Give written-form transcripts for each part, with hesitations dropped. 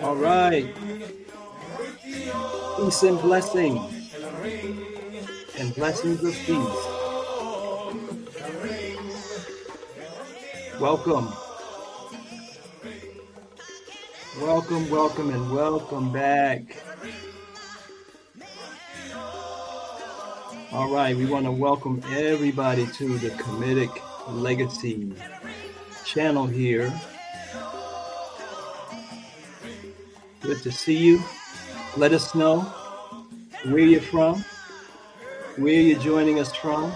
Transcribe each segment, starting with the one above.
All right. Peace and blessing. And blessings of peace. Welcome. Welcome, welcome, and welcome back. All right, we want to welcome everybody to the Comedic Legacy channel here. Good to see you. Let us know where you're from, where you're joining us from.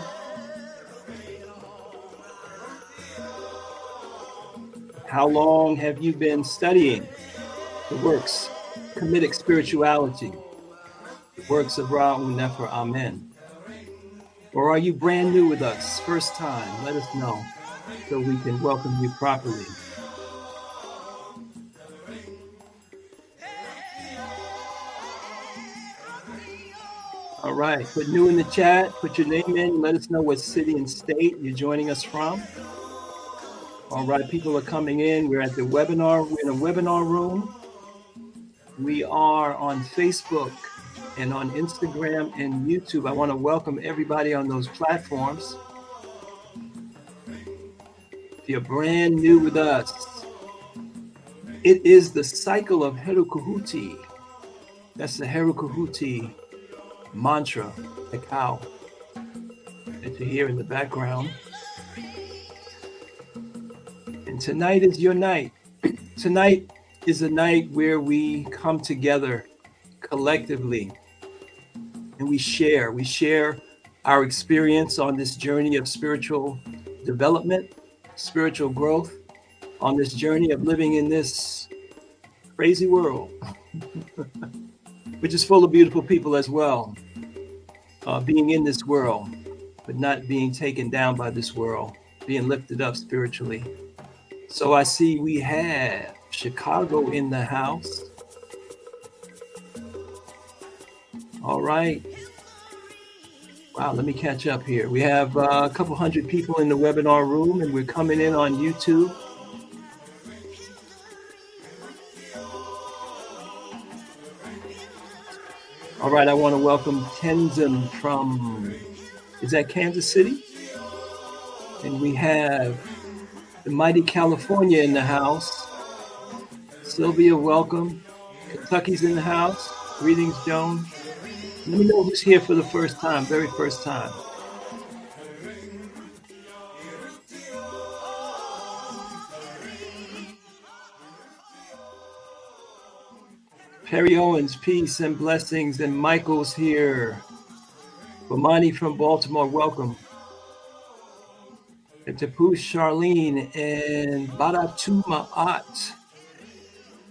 How long have you been studying the works, Comedic spirituality, the works of Ra-Un Nefer Amen? Or are you brand new with us, first time? Let us know so we can welcome you properly. All right, put new in the chat, put your name in, let us know what city and state you're joining us from. All right, people are coming in. We're at the webinar. We're in a webinar room. We are on Facebook and on Instagram and YouTube. I want to welcome everybody on those platforms. If you're brand new with us, it is the cycle of Heru Khuti. That's the Heru Khuti mantra, the cow that you hear in the background. And tonight is your night. Tonight is a night where we come together collectively and we share our experience on this journey of spiritual development, spiritual growth, on this journey of living in this crazy world, which is full of beautiful people as well, being in this world, but not being taken down by this world, being lifted up spiritually. So I see we have Chicago in the house. All right. Wow, let me catch up here. We have a couple hundred people in the webinar room, and we're coming in on YouTube. All right, I want to welcome Tenzin from, is that Kansas City? And we have the mighty California in the house. Sylvia, welcome. Kentucky's in the house. Greetings, Joan. Let me know who's here for the first time, very first time. Perry Owens, peace and blessings, and Michael's here. Bomani from Baltimore, welcome. And Tapush, Charlene, and Baratuma At.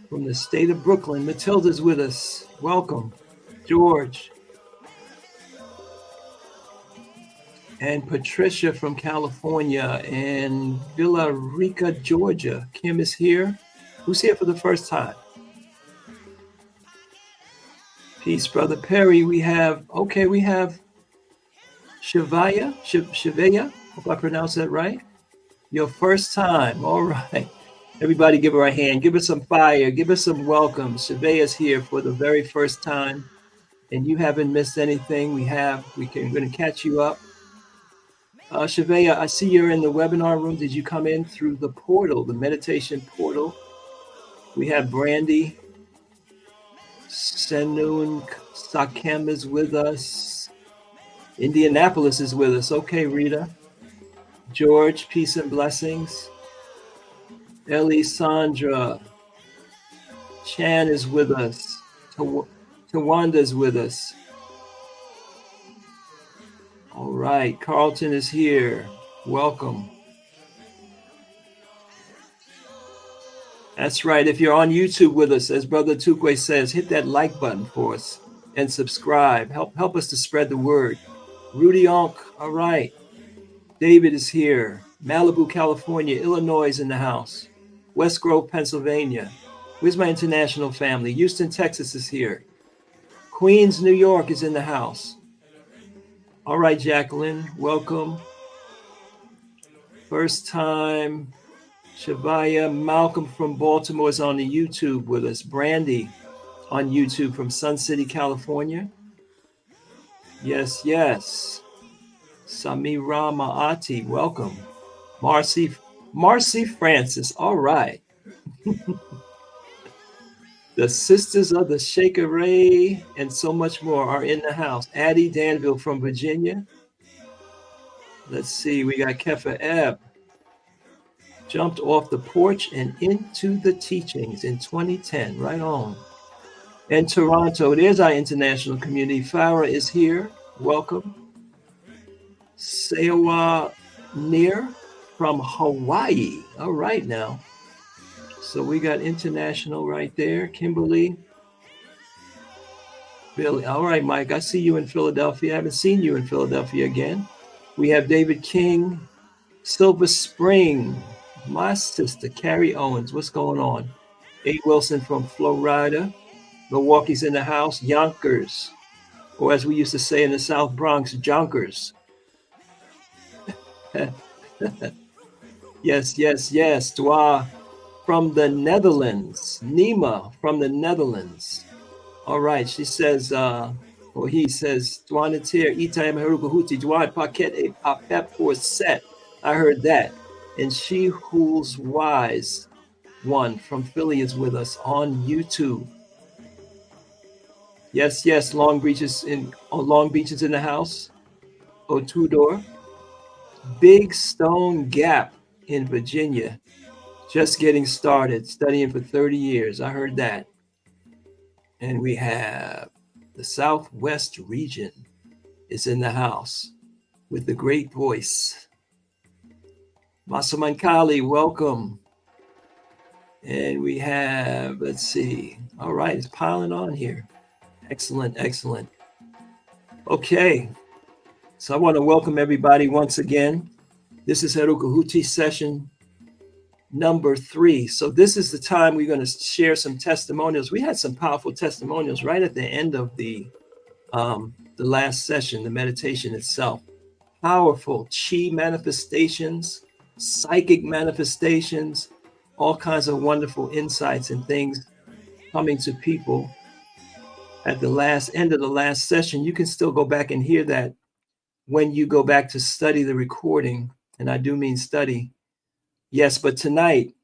from the state of Brooklyn. Matilda's with us. Welcome. George. And Patricia from California and Villa Rica, Georgia. Kim is here. Who's here for the first time? Peace, Brother Perry. We have Shavaya. Hope I pronounced that right. Your first time. All right. Everybody give her a hand. Give her some fire. Give her some welcome. Shavaya's here for the very first time. And you haven't missed anything. We're going to catch you up. Shavaya, I see you're in the webinar room. Did you come in through the portal, the meditation portal? We have Brandy. Senun Sakem is with us. Indianapolis is with us. Okay, Rita. George, peace and blessings. Elisandra Chan is with us. Tawanda's with us. All right, Carlton is here. Welcome. That's right. If you're on YouTube with us, as Brother Tukwe says, hit that like button for us and subscribe. Help us to spread the word. Rudy Onk, all right. David is here. Malibu, California. Illinois is in the house. West Grove, Pennsylvania. Where's my international family? Houston, Texas is here. Queens, New York is in the house. All right, Jacqueline, welcome. First time. Shavaya, Malcolm from Baltimore is on the YouTube with us. Brandy on YouTube from Sun City, California. Yes, yes. Samira Maati, welcome. Marcy Francis, all right. The Sisters of the Shaker Ray and so much more are in the house. Addie Danville from Virginia. Let's see, we got Kefa Ebb. Jumped off the porch and into the teachings in 2010. Right on. And Toronto, there's our international community. Farah is here. Welcome. Sewa Near from Hawaii. All right now. So we got international right there. Kimberly. Billy. All right, Mike. I see you in Philadelphia. I haven't seen you in Philadelphia again. We have David King. Silver Spring. My sister, Carrie Owens. What's going on? A. Wilson from Florida. Milwaukee's in the house. Yonkers. Or as we used to say in the South Bronx, Jonkers. Yes, yes, yes. Dwa from the Netherlands. Nima from the Netherlands. All right. She says, or he says, Dwanatir, Itayam Heru Khuti, Dwan Paket a Papep for set. I heard that. And She Who's Wise One from Philly is with us on YouTube. Yes, yes, Long Beach is in the house. Otudor. Big Stone Gap in Virginia. Just getting started, studying for 30 years. I heard that. And we have the Southwest region is in the house with the great voice. Masamankali, welcome. And we have, let's see. All right, it's piling on here. Excellent, excellent. Okay, so I want to welcome everybody once again. This is Heru Khuti session number 3. So this is the time we're going to share some testimonials. We had some powerful testimonials right at the end of the last session, the meditation itself. Powerful chi manifestations, psychic manifestations, all kinds of wonderful insights and things coming to people at the end of the last session. You can still go back and hear that when you go back to study the recording, and I do mean study. Yes, but tonight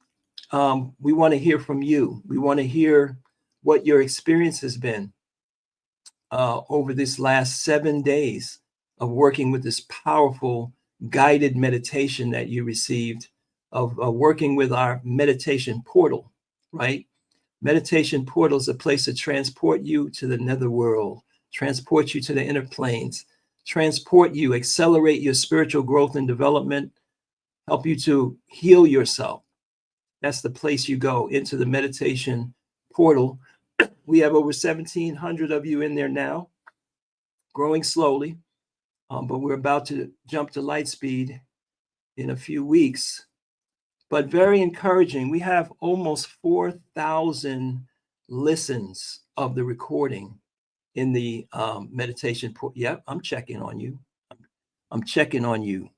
we want to hear from you. We want to hear what your experience has been over this last 7 days of working with this powerful guided meditation that you received, of working with our meditation portal, right? Meditation portal is a place to transport you to the netherworld, transport you to the inner planes, transport you, accelerate your spiritual growth and development, help you to heal yourself. That's the place you go, into the meditation portal. We have over 1,700 of you in there now, growing slowly, but we're about to jump to light speed in a few weeks. But very encouraging. We have almost 4,000 listens of the recording in the meditation. Yep, I'm checking on you. I'm checking on you.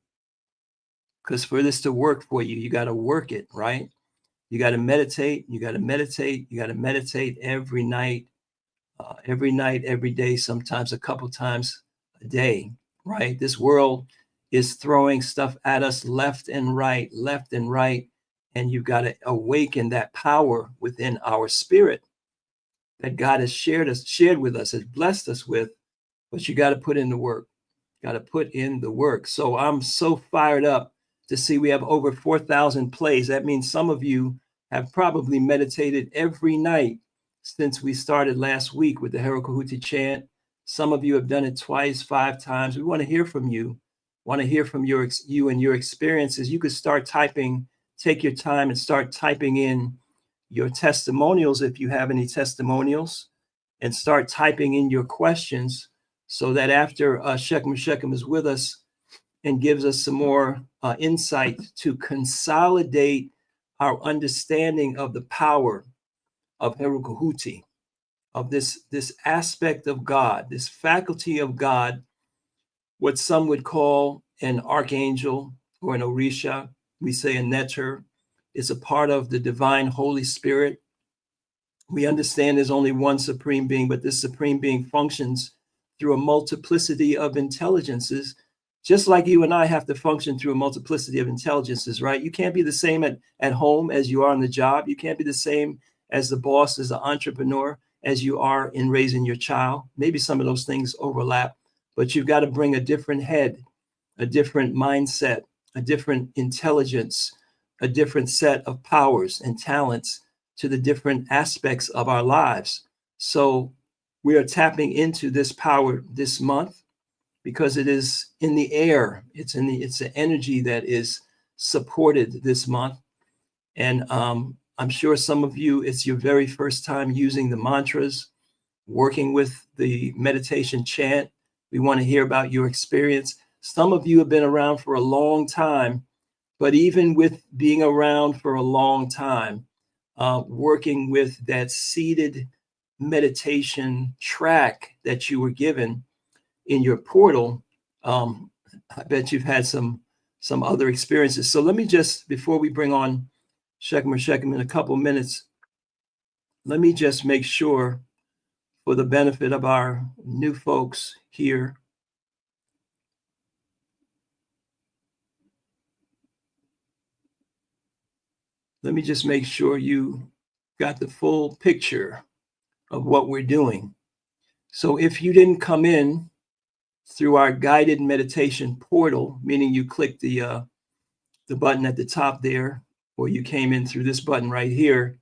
Because for this to work for you, you got to work it, right? You got to meditate. You got to meditate. You got to meditate every night, every day, sometimes a couple times a day, right? This world is throwing stuff at us left and right. And you've got to awaken that power within our spirit that God has shared with us, has blessed us with, but you got to put in the work. Got to put in the work. So I'm so fired up to see we have over 4,000 plays. That means some of you have probably meditated every night since we started last week with the Heru chant. Some of you have done it twice, 5 times. We want to hear from you. Want to hear from you and your experiences. You could start typing, take your time and start typing in your testimonials if you have any testimonials, and start typing in your questions so that after Shechem is with us and gives us some more insight to consolidate our understanding of the power of Heru, of this aspect of God, this faculty of God, what some would call an archangel or an orisha. We say a neter. It's a part of the divine Holy Spirit. We understand there's only one supreme being, but this supreme being functions through a multiplicity of intelligences, just like you and I have to function through a multiplicity of intelligences, right? You can't be the same at home as you are on the job. You can't be the same as the boss, as the entrepreneur, as you are in raising your child. Maybe some of those things overlap, but you've got to bring a different head, a different mindset, a different intelligence, a different set of powers and talents to the different aspects of our lives. So we are tapping into this power this month because it is in the air. It's the energy that is supported this month. And I'm sure some of you, it's your very first time using the mantras, working with the meditation chant. We want to hear about your experience. Some of you have been around for a long time, but even with being around for a long time, working with that seated meditation track that you were given in your portal, I bet you've had some other experiences. So let me just, before we bring on Shechem in a couple minutes, let me just make sure, for the benefit of our new folks here, let me just make sure you got the full picture of what we're doing. So if you didn't come in through our guided meditation portal, meaning you click the button at the top there, or you came in through this button right here,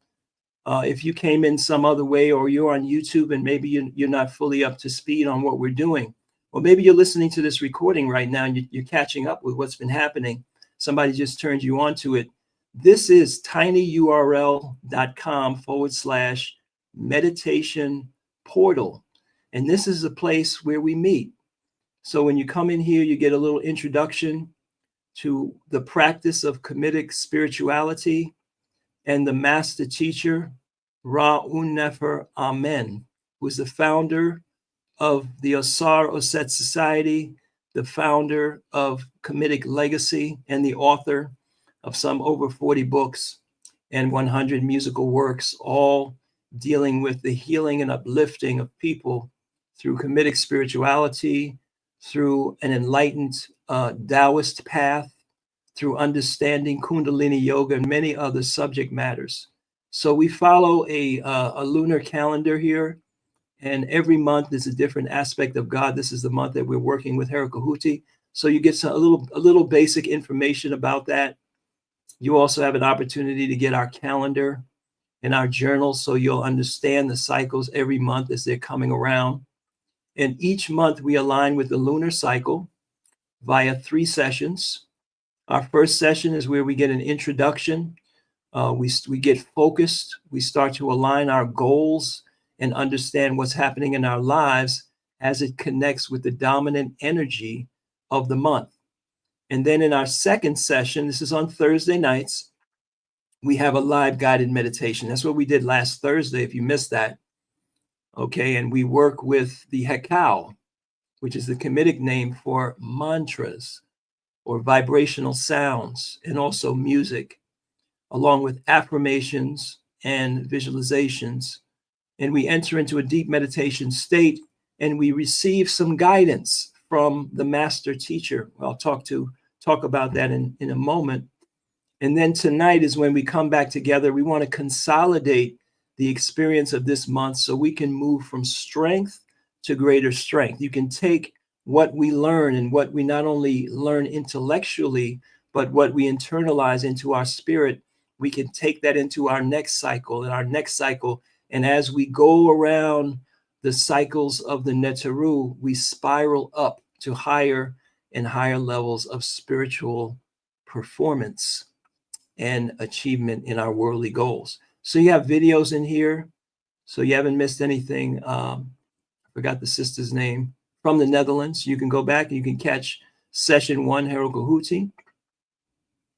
if you came in some other way, or you're on YouTube and maybe you're not fully up to speed on what we're doing, or maybe you're listening to this recording right now and you're catching up with what's been happening, somebody just turned you on to it. This is tinyurl.com/meditation portal. And this is a place where we meet. So when you come in here, you get a little introduction to the practice of Kemetic spirituality and the master teacher, Ra-Un Nefer Amen, who is the founder of the Osar Oset Society, the founder of Kemetic Legacy, and the author of some over 40 books and 100 musical works, all dealing with the healing and uplifting of people through Kemetic spirituality, through an enlightened Taoist path, through understanding Kundalini yoga and many other subject matters. So we follow a lunar calendar here, and every month is a different aspect of God. This is the month that we're working with Heru. So you get a little basic information about that. You also have an opportunity to get our calendar and our journal, so you'll understand the cycles every month as they're coming around. And each month we align with the lunar cycle via 3 sessions. Our first session is where we get an introduction We get focused. We start to align our goals and understand what's happening in our lives as it connects with the dominant energy of the month. And then in our second session, this is on Thursday nights, we have a live guided meditation. That's what we did last Thursday, if you missed that. Okay, and we work with the Hekau, which is the Kemetic name for mantras or vibrational sounds, and also music, along with affirmations and visualizations. And we enter into a deep meditation state, and we receive some guidance from the master teacher. I'll talk about that in a moment. And then tonight is when we come back together. We want to consolidate the experience of this month so we can move from strength to greater strength. You can take what we learn and what we not only learn intellectually, but what we internalize into our spirit. We can take that into our next cycle and our next cycle. And as we go around the cycles of the Neteru, we spiral up to higher and higher levels of spiritual performance and achievement in our worldly goals. So you have videos in here, so you haven't missed anything. I forgot the sister's name from the Netherlands. You can go back and you can catch session 1, Heru Khuti.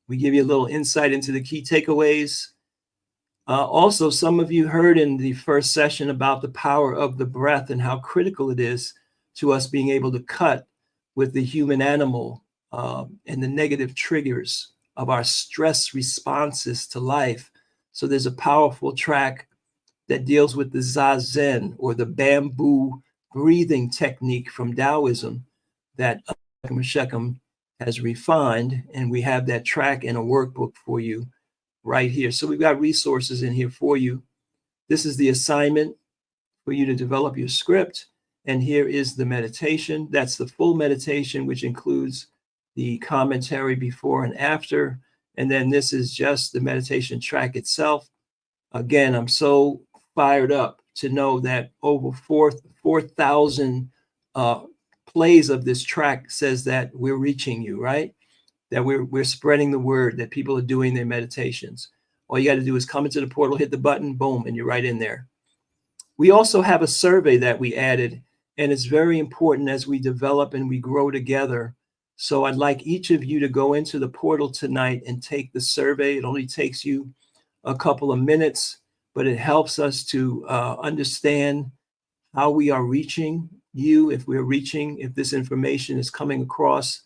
We give you a little insight into the key takeaways. Also, some of you heard in the first session about the power of the breath and how critical it is to us being able to cut with the human animal and the negative triggers of our stress responses to life. So there's a powerful track that deals with the Zazen, or the bamboo breathing technique from Taoism that Shechem has refined. And we have that track and a workbook for you right here. So we've got resources in here for you. This is the assignment for you to develop your script. And here is the meditation. That's the full meditation, which includes the commentary before and after. And then this is just the meditation track itself. Again, I'm so fired up to know that over 4,000 plays of this track says that we're reaching you, right? That we're spreading the word, that people are doing their meditations. All you got to do is come into the portal, hit the button, boom, and you're right in there. We also have a survey that we added, and it's very important as we develop and we grow together. So I'd like each of you to go into the portal tonight and take the survey. It only takes you a couple of minutes, but it helps us to understand how we are reaching you, if this information is coming across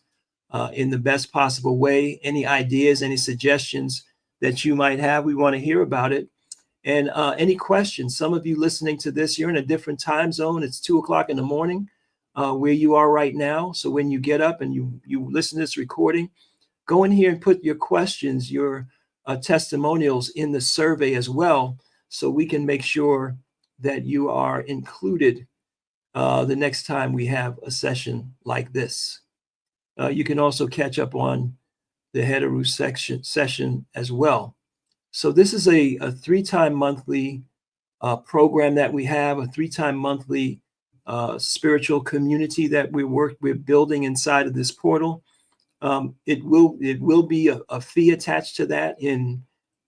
in the best possible way. Any ideas, any suggestions that you might have, we want to hear about it. And any questions. Some of you listening to this, you're in a different time zone. It's 2:00 in the morning where you are right now. So when you get up and you listen to this recording, go in here and put your questions, your testimonials in the survey as well, so we can make sure that you are included the next time we have a session like this. You can also catch up on the Heru session as well. So this is a 3-time monthly program that we have, a 3-time monthly spiritual community that we're building inside of this portal. It will be a fee attached to that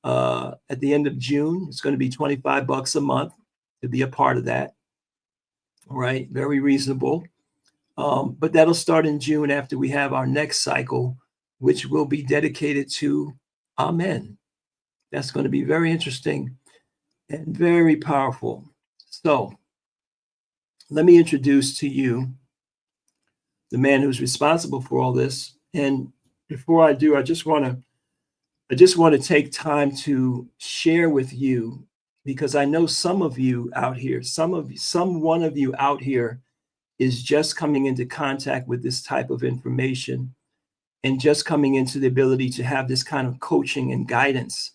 at the end of June. It's going to be $25 a month to be a part of that. All right, very reasonable. But that'll start in June after we have our next cycle, which will be dedicated to Amen. That's going to be very interesting and very powerful. So let me introduce to you the man who's responsible for all this. And before I do, I just want to take time to share with you, because I know some of you out here, one of you out here is just coming into contact with this type of information and just coming into the ability to have this kind of coaching and guidance.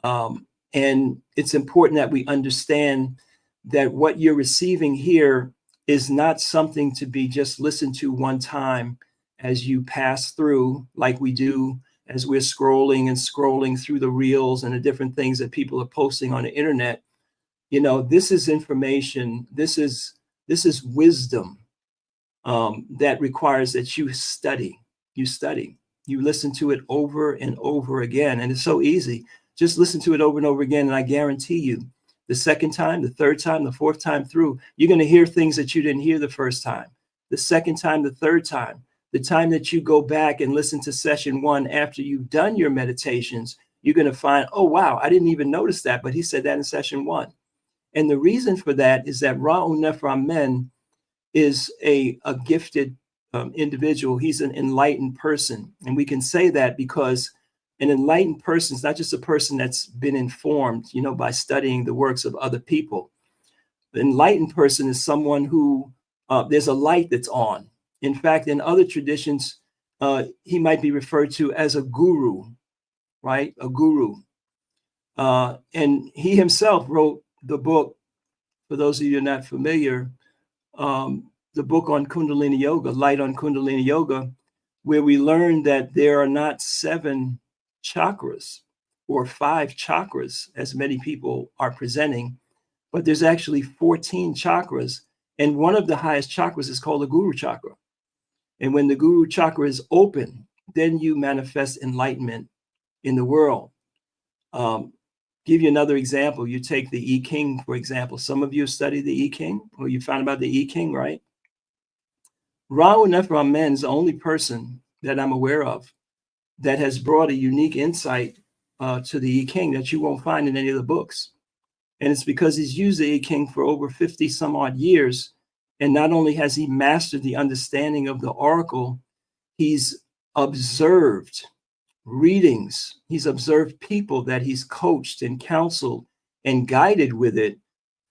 And it's important that we understand that what you're receiving here is not something to be just listened to one time as you pass through, like we do as we're scrolling through the reels and the different things that people are posting on the internet. You know, this is information, this is wisdom that requires that you study, you listen to it over and over again. And it's so easy. Just listen to it over and over again, and I guarantee you, the second time, the third time, the fourth time through, you're going to hear things that you didn't hear the first time. The second time, the third time, the time that you go back and listen to session 1 after you've done your meditations, you're going to find, oh, wow, I didn't even notice that, but he said that in session 1. And the reason for that is that Ra'u Nefer Amen is a gifted individual. He's an enlightened person. And we can say that because an enlightened person is not just a person that's been informed, by studying the works of other people. The enlightened person is someone who there's a light that's on. In fact, in other traditions, he might be referred to as a guru, right? A guru. And he himself wrote the book, for those of you who are not familiar, the book on Kundalini Yoga, Light on Kundalini Yoga, where we learn that there are not 7 chakras or 5 chakras, as many people are presenting, but there's actually 14 chakras. And one of the highest chakras is called the Guru chakra. And when the Guru chakra is open, then you manifest enlightenment in the world. Give you another example. You take the I Ching, for example. Some of you study the I Ching, or you found about the I Ching, right? Ra'u Nefer Amen is the only person that I'm aware of that has brought a unique insight to the I Ching that you won't find in any of the books. And it's because he's used the I Ching for over 50 some odd years. And not only has he mastered the understanding of the oracle, he's observed readings. He's observed people that he's coached and counseled and guided with it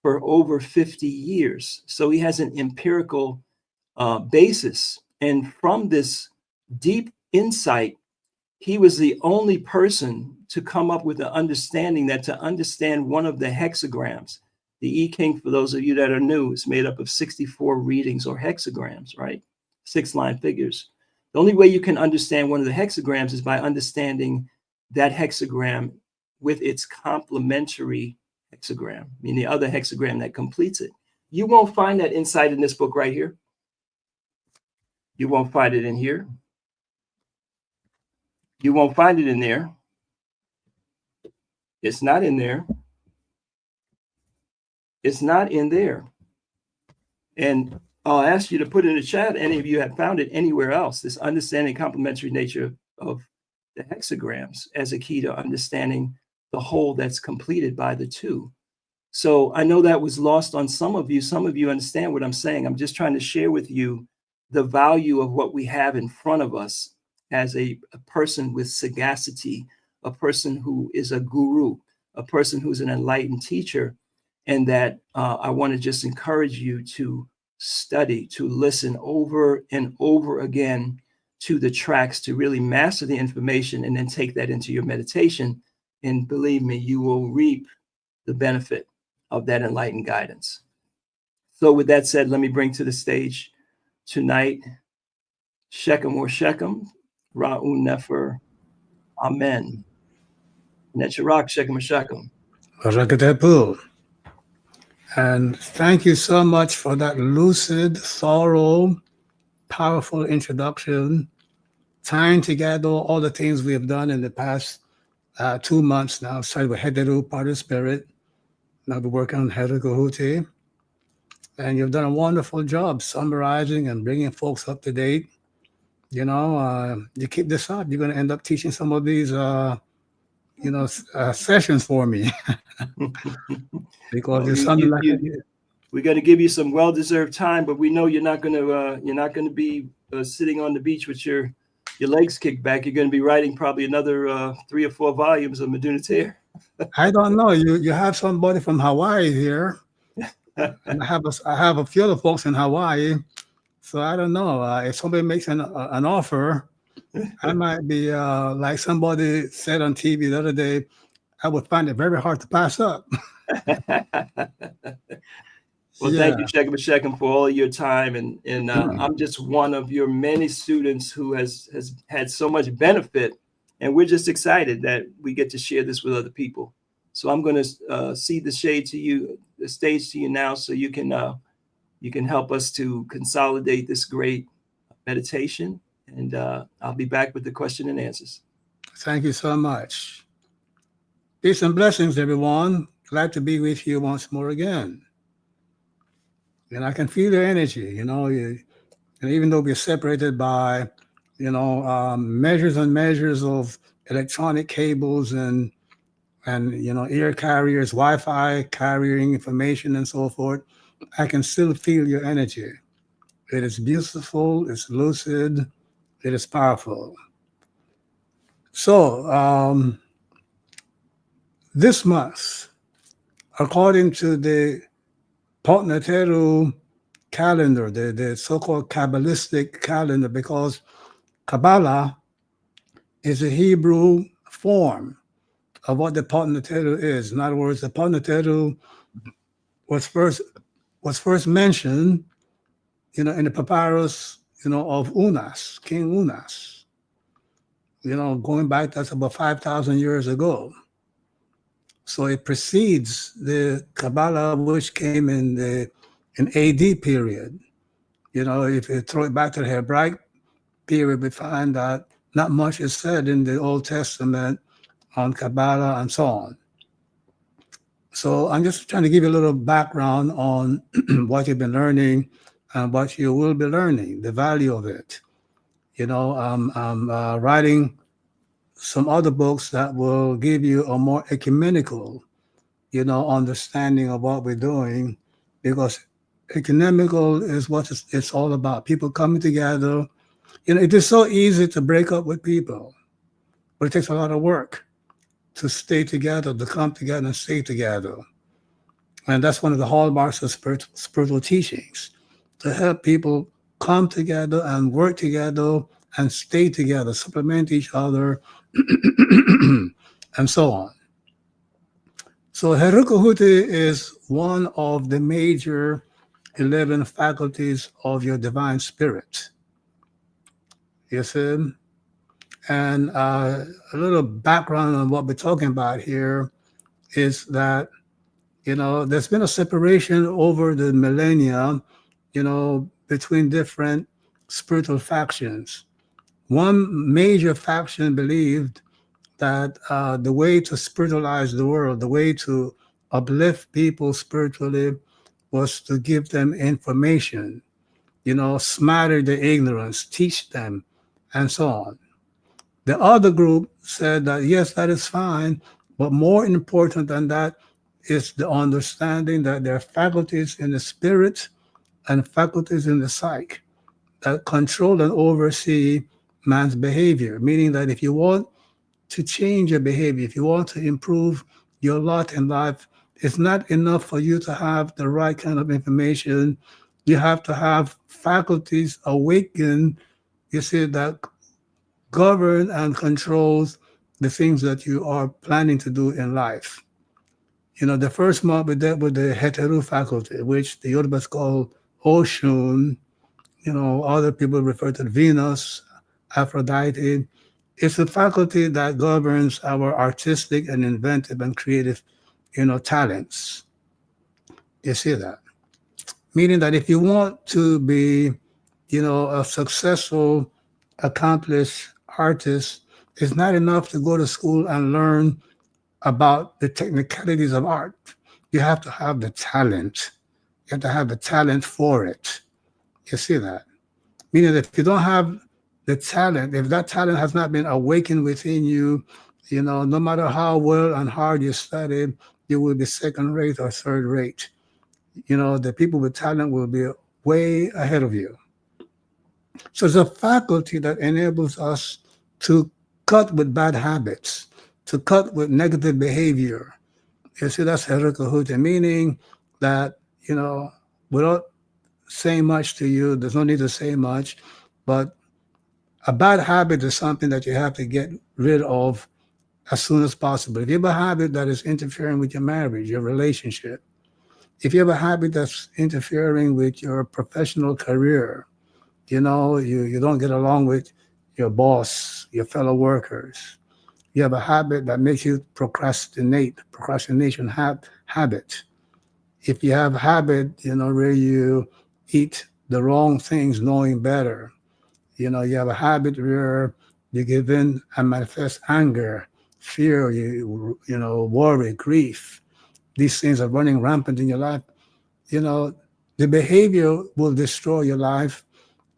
for over 50 years. So he has an empirical basis. And from this deep insight, he was the only person to come up with the understanding that to understand one of the hexagrams, the I Ching, for those of you that are new, is made up of 64 readings or hexagrams, right? 6-line figures. The only way you can understand one of the hexagrams is by understanding that hexagram with its complementary hexagram, meaning the other hexagram that completes it. You won't find that insight in this book right here. You won't find it in here. You won't find it in there. It's not in there. It's not in there. And I'll ask you to put in the chat, any of you have found it anywhere else, this understanding complementary nature of the hexagrams as a key to understanding the whole that's completed by the two. So I know that was lost on some of you. Some of you understand what I'm saying. I'm just trying to share with you the value of what we have in front of us as a person with sagacity, a person who is a guru, a person who's an enlightened teacher, and that I want to just encourage you to study, to listen over and over again to the tracks, to really master the information and then take that into your meditation. And believe me, you will reap the benefit of that enlightened guidance. So with that said, let me bring to the stage tonight, Shechem or Shechem, Ra'u Nefer Amen. Necharak, Shechem or Shechem. Rakatepu. And thank you so much for that lucid, thorough, powerful introduction, tying together all the things we have done in the past 2 months now. Started with Heru, part of spirit. Now we're working on Heru Khuti. And you've done a wonderful job summarizing and bringing folks up to date. You keep this up, you're going to end up teaching some of these, sessions for me. Because it's something like we're going to give you some well-deserved time, but we know you're not going to be sitting on the beach with your legs kicked back. You're going to be writing probably another 3 or 4 volumes of Medunate. I don't know. You have somebody from Hawaii here, and I have a few other folks in Hawaii. So I don't know. If somebody makes an offer, I might be like somebody said on TV the other day. I would find it very hard to pass up. Well, thank you, Shechem, for all of your time. And I'm just one of your many students who has had so much benefit. And we're just excited that we get to share this with other people. So I'm going to cede the stage to you now, so you can help us to consolidate this great meditation. And I'll be back with the question and answers. Thank you so much. Peace and blessings, everyone. Glad to be with you once more again. And I can feel your energy. And even though we're separated by, measures and measures of electronic cables and air carriers, Wi-Fi carrying information and so forth, I can still feel your energy. It is beautiful. It's lucid. It is powerful. So this month, according to the Heru calendar, the so-called Kabbalistic calendar, because Kabbalah is a Hebrew form of what the Heru is. In other words, the Heru was first mentioned, in the papyrus, of Unas, King Unas. Going back, that's about 5,000 years ago. So it precedes the Kabbalah, which came in AD period. If you throw it back to the Hebraic period, we find that not much is said in the Old Testament on Kabbalah and so on. So I'm just trying to give you a little background on what you've been learning and what you will be learning, the value of it. I'm writing some other books that will give you a more ecumenical, understanding of what we're doing, because ecumenical is what it's all about. People coming together. It is so easy to break up with people, but it takes a lot of work to stay together, to come together and stay together. And that's one of the hallmarks of spiritual teachings, to help people come together and work together and stay together, supplement each other, and so on. So Heru is one of the major 11 faculties of your divine spirit. You see? And a little background on what we're talking about here is that, there's been a separation over the millennia, between different spiritual factions. One major faction believed that the way to spiritualize the world, the way to uplift people spiritually, was to give them information, smatter the ignorance, teach them, and so on. The other group said that, yes, that is fine, but more important than that is the understanding that there are faculties in the spirit and faculties in the psyche that control and oversee man's behavior, meaning that if you want to change your behavior, if you want to improve your lot in life, it's not enough for you to have the right kind of information. You have to have faculties awaken, you see, that govern and controls the things that you are planning to do in life. The first month we dealt with the Heru faculty, which the Yorubas call Oshun. Other people refer to Venus, Aphrodite. It's a faculty that governs our artistic and inventive and creative, talents. You see that? Meaning that if you want to be, a successful, accomplished artist, it's not enough to go to school and learn about the technicalities of art. You have to have the talent. You have to have the talent for it. You see that? Meaning that if you don't have the talent, if that talent has not been awakened within you, no matter how well and hard you study, you will be second rate or third rate. The people with talent will be way ahead of you. So it's a faculty that enables us to cut with bad habits, to cut with negative behavior. You see, that's Heru, meaning that, without saying much to you, there's no need to say much, but a bad habit is something that you have to get rid of as soon as possible. If you have a habit that is interfering with your marriage, your relationship, if you have a habit that's interfering with your professional career, you don't get along with your boss, your fellow workers, you have a habit that makes you procrastination habit. If you have a habit, where you eat the wrong things knowing better, you have a habit where you give in and manifest anger fear, worry, grief, these things are running rampant in your life, you know, the behavior will destroy your life,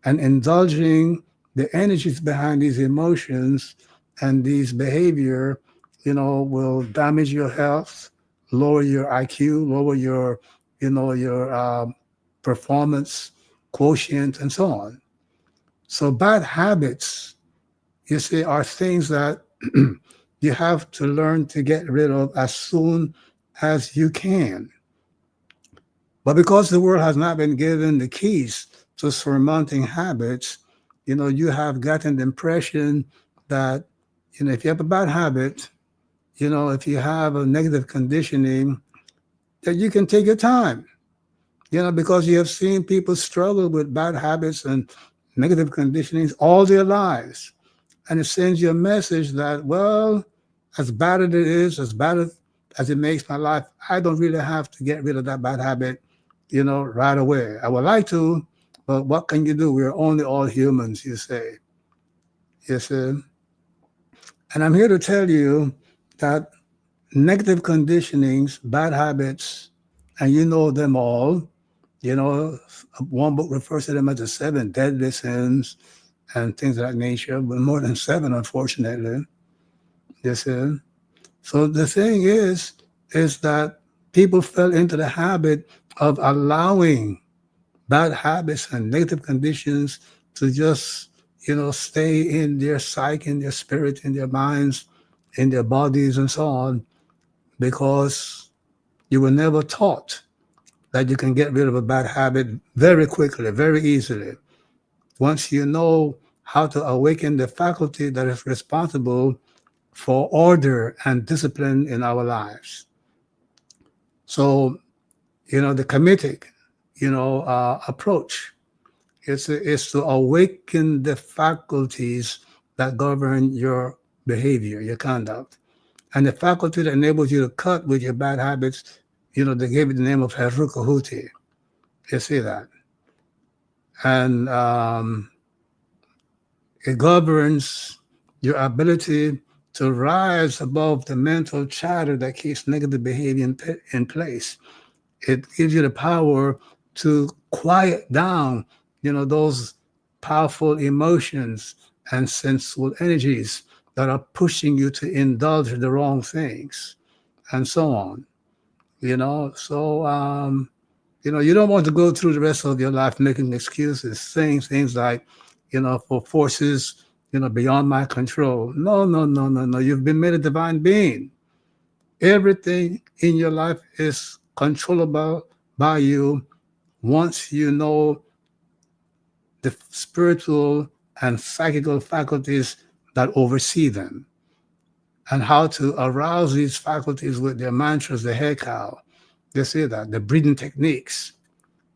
and indulging the energies behind these emotions and these behavior, will damage your health, lower your IQ, lower your performance quotient, and so on. So bad habits, you see, are things that you have to learn to get rid of as soon as you can. But because the world has not been given the keys to surmounting habits, you have gotten the impression that, if you have a bad habit, if you have a negative conditioning, that you can take your time, because you have seen people struggle with bad habits and negative conditionings all their lives. And it sends you a message that, well, as bad as it is, as bad as it makes my life, I don't really have to get rid of that bad habit, right away. I would like to, but what can you do? We're only all humans, you say. You see? And I'm here to tell you that negative conditionings, bad habits, and you know them all. You know, one book refers to them as the seven deadly sins and things of that nature, but more than seven, unfortunately. You see? So the thing is that people fell into the habit of allowing bad habits and negative conditions to just, stay in their psyche, in their spirit, in their minds, in their bodies, and so on, because you were never taught that you can get rid of a bad habit very quickly, very easily. Once you know how to awaken the faculty that is responsible for order and discipline in our lives. So, the Kemetic, approach is to awaken the faculties that govern your behavior, your conduct. And the faculty that enables you to cut with your bad habits, they gave it the name of Heru. You see that? And it governs your ability to rise above the mental chatter that keeps negative behavior in place. It gives you the power to quiet down, those powerful emotions and sensual energies that are pushing you to indulge the wrong things, and so on. You don't want to go through the rest of your life making excuses, saying things like, for forces, beyond my control. No, no, no, no, no. You've been made a divine being. Everything in your life is controllable by you once you know the spiritual and psychical faculties that oversee them, and how to arouse these faculties with their mantras, the hair cow. They say that, the breathing techniques.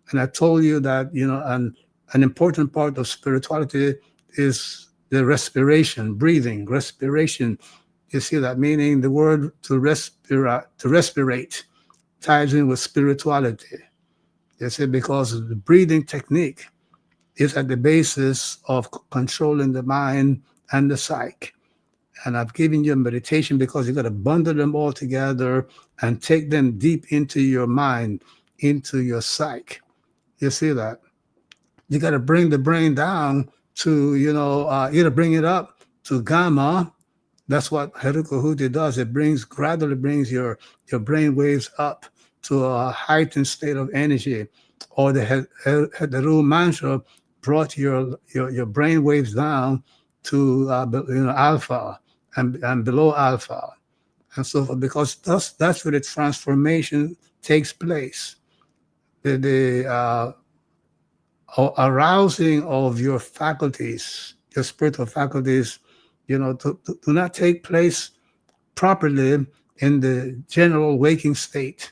And I told you that, an important part of spirituality is the respiration, breathing, respiration. You see that, meaning the word to respirate ties in with spirituality. You see, because the breathing technique is at the basis of controlling the mind and the psyche. And I've given you a meditation because you got to bundle them all together and take them deep into your mind, into your psyche. You see that? You got to bring the brain down to, either bring it up to gamma. That's what Heru does. It gradually brings your brain waves up to a heightened state of energy. Or the Heru mantra brought your brain waves down to alpha and below alpha, and so forth, because that's where the transformation takes place. The arousing of your faculties, your spiritual faculties, do not take place properly in the general waking state,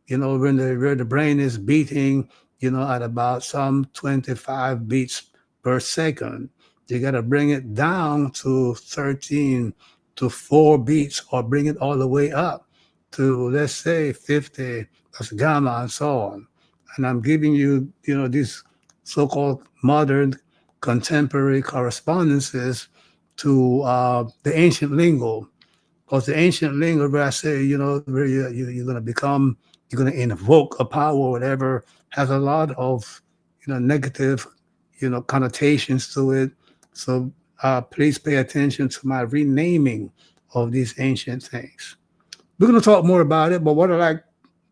where the brain is beating, at about some 25 beats per second. You got to bring it down to 13 to 4 beats, or bring it all the way up to, let's say, 50, that's gamma, and so on. And I'm giving you, these so-called modern contemporary correspondences to the ancient lingo, Because the ancient lingo where I say, where you're going to become, you're going to invoke a power or whatever, has a lot of, negative, connotations to it. So please pay attention to my renaming of these ancient things. We're going to talk more about it, but what I like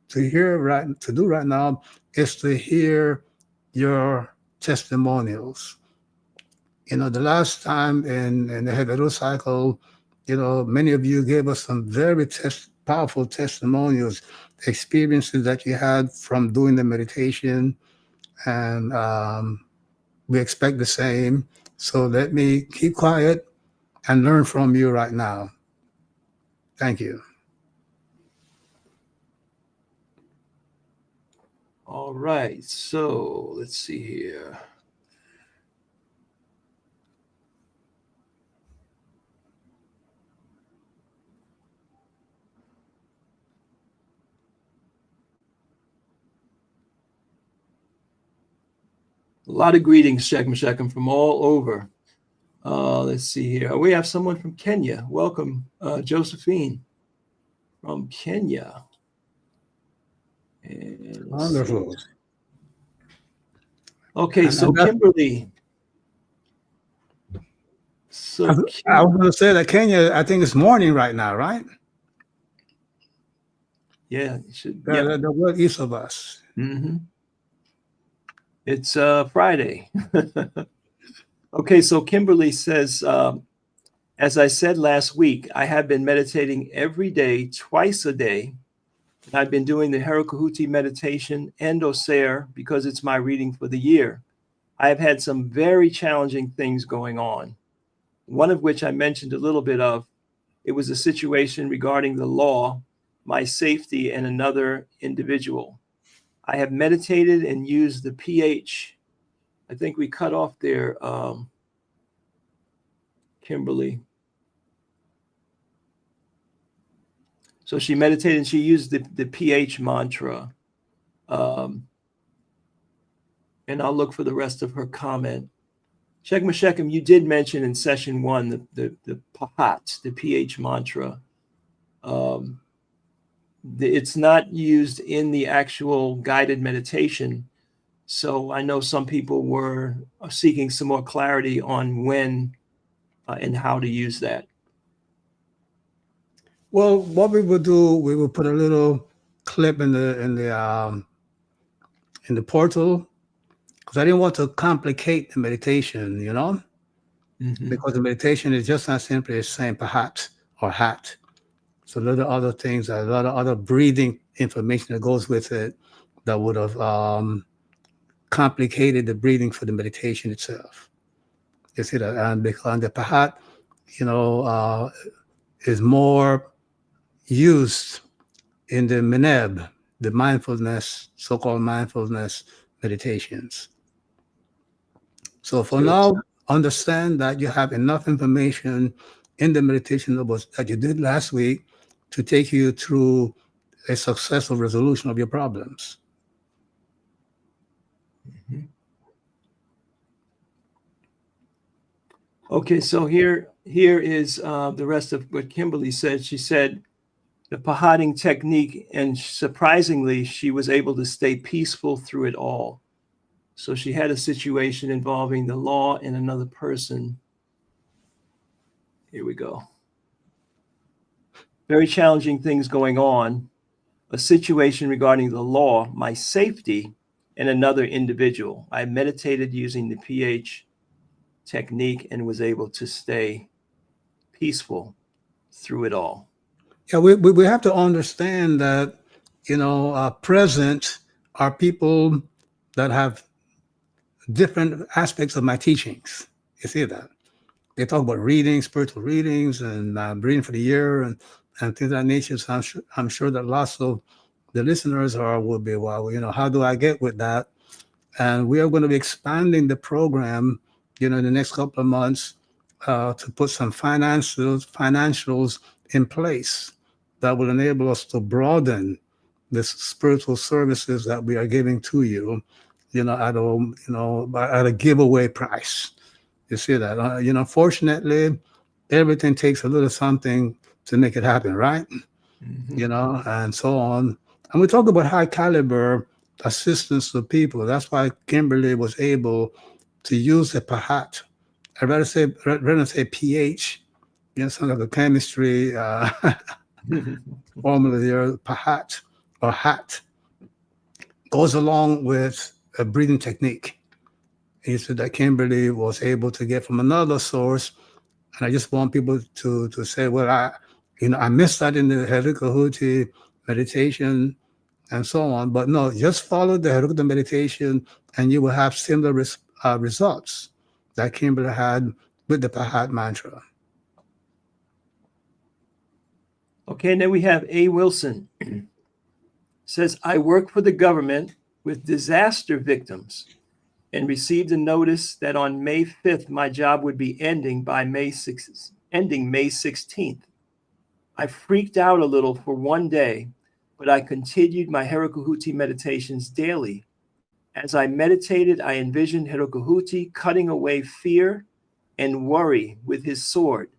to do right now is to hear your testimonials. The last time in the Heru cycle, many of you gave us some very powerful testimonials, experiences that you had from doing the meditation, and we expect the same. So let me keep quiet and learn from you right now. Thank you. All right, so let's see here. A lot of greetings, Shekim, from all over. Let's see here. We have someone from Kenya. Welcome, Josephine from Kenya. And Wonderful. See. Okay, so Kimberly. I was going to say that Kenya, I think it's morning right now, right? Yeah, it should. Yeah, the word east of us. Mm-hmm. It's Friday. Okay, so Kimberly says, as I said last week, I have been meditating every day, twice a day. I've been doing the Heru Khuti meditation and Oser because it's my reading for the year. I have had some very challenging things going on, one of which I mentioned a little bit of. It was a situation regarding the law, my safety, and another individual. I have meditated and used the pH. I think we cut off there, Kimberly. So she meditated and she used the pH mantra. And I'll look for the rest of her comment. Shekim, you did mention in session 1 the pahat, the pH mantra. It's not used in the actual guided meditation. So I know some people were seeking some more clarity on when and how to use that. Well, what we would do, we would put a little clip in the portal, because I didn't want to complicate the meditation, Mm-hmm. because the meditation is just not simply saying pahat or hat. So a lot of other things, a lot of other breathing information that goes with it that would have complicated the breathing for the meditation itself. You see that? And because the pahat, is more used in the meneb, the mindfulness, so-called mindfulness meditations. So for now, understand that you have enough information in the meditation that you did last week to take you through a successful resolution of your problems. Mm-hmm. Okay, so here is the rest of what Kimberly said. She said the pahatting technique, and surprisingly, she was able to stay peaceful through it all. So she had a situation involving the law and another person. Here we go. Very challenging things going on. A situation regarding the law, my safety, and another individual. I meditated using the pH technique and was able to stay peaceful through it all. Yeah, we have to understand that, present are people that have different aspects of my teachings. You see that? They talk about readings, spiritual readings, and reading for the year, and things of that nature. So I'm sure that lots of the listeners will be, well, how do I get with that? And we are going to be expanding the program, in the next couple of months to put some financials in place that will enable us to broaden the spiritual services that we are giving to you, at a giveaway price. You see that? Fortunately, everything takes a little something to make it happen, right? Mhm. You know, and so on. And we talk about high caliber assistance to people. That's why Kimberly was able to use a PAHAT. I'd rather say pH, you know, some of the chemistry formula there, PAHAT or HAT, goes along with a breathing technique. He said that Kimberly was able to get from another source. And I just want people to say, well, I missed that in the Heru Khuti meditation and so on. But no, just follow the Heru meditation and you will have similar results that Kimberly had with the Pahat mantra. Okay, and then we have A. Wilson. Says, I work for the government with disaster victims and received a notice that on May 5th, my job would be ending May 16th. I freaked out a little for one day, but I continued my Heru Khuti meditations daily. As I meditated, I envisioned Heru Khuti cutting away fear and worry with his sword.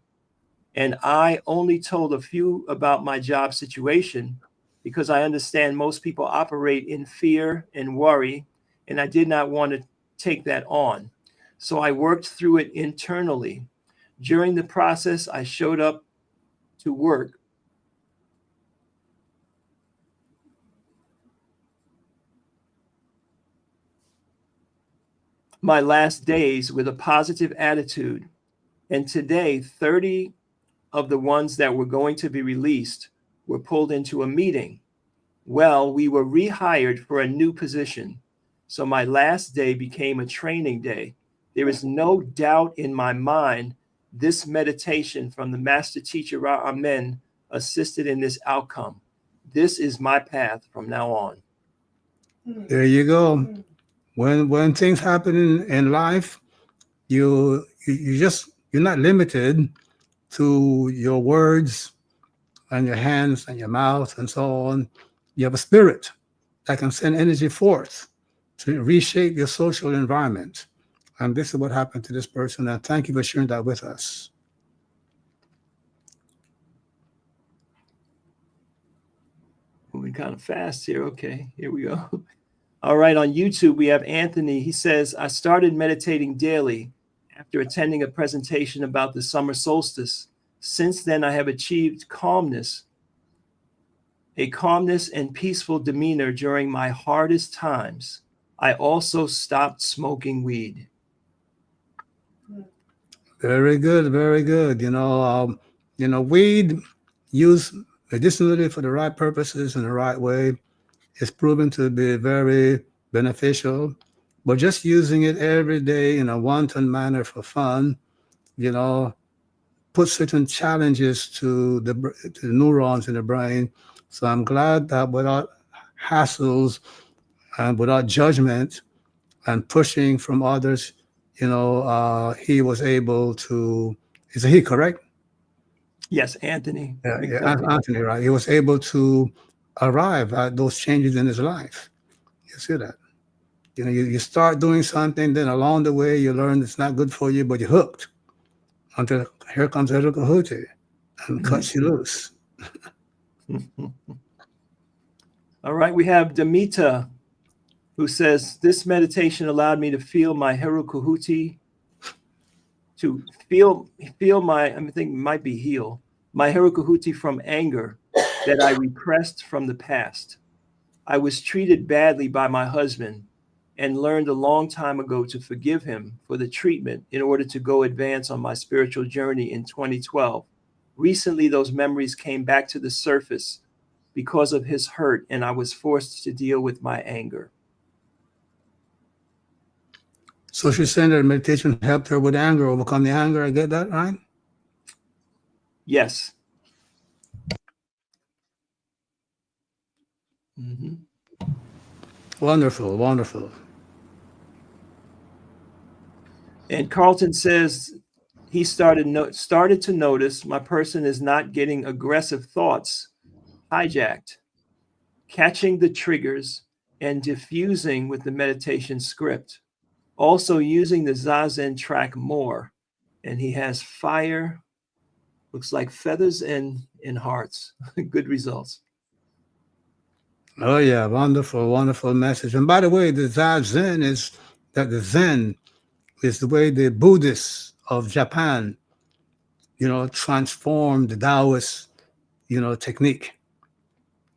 And I only told a few about my job situation because I understand most people operate in fear and worry, and I did not want to take that on. So I worked through it internally. During the process, I showed up to work my last days with a positive attitude. And today, 30 of the ones that were going to be released were pulled into a meeting. Well, we were rehired for a new position. So my last day became a training day. There is no doubt in my mind this meditation from the master teacher Ra Amen assisted in this outcome. This is my path from now on. There you go. When things happen in life, you're not limited to your words and your hands and your mouth and so on. You have a spirit that can send energy forth to reshape your social environment. And this is what happened to this person. And thank you for sharing that with us. Moving kind of fast here. Okay, here we go. All right, on YouTube, we have Anthony. He says, I started meditating daily after attending a presentation about the summer solstice. Since then, I have achieved a calmness and peaceful demeanor during my hardest times. I also stopped smoking weed. Very good, very good. Weed used medicinally for the right purposes in the right way is proven to be very beneficial. But just using it every day in a wanton manner for fun, you know, put certain challenges to the neurons in the brain. So I'm glad that without hassles and without judgment and pushing from others, he was able to. Is he correct? Yes, Anthony. Yeah, Anthony, right? He was able to arrive at those changes in his life. You see that? You start doing something, then along the way you learn it's not good for you, but you're hooked until here comes Heru Khuti and cuts you loose. All right, we have Damita, who says, this meditation allowed me to feel my Heru Khuti, to feel my, I think it might be heal, my Heru Khuti from anger that I repressed from the past. I was treated badly by my husband and learned a long time ago to forgive him for the treatment in order to go advance on my spiritual journey in 2012. Recently, those memories came back to the surface because of his hurt, and I was forced to deal with my anger. So she's saying that meditation helped her with anger, overcome the anger. I get that, right? Yes. Mm-hmm. Wonderful, wonderful. And Carlton says he started to notice my person is not getting aggressive thoughts hijacked, catching the triggers, and diffusing with the meditation script. Also using the Zazen track more. And he has fire Looks like feathers and hearts. Good results. Oh yeah, wonderful, wonderful message. And by the way, the Zazen is that the Zen is the way the Buddhists of Japan, transformed the Taoist, technique.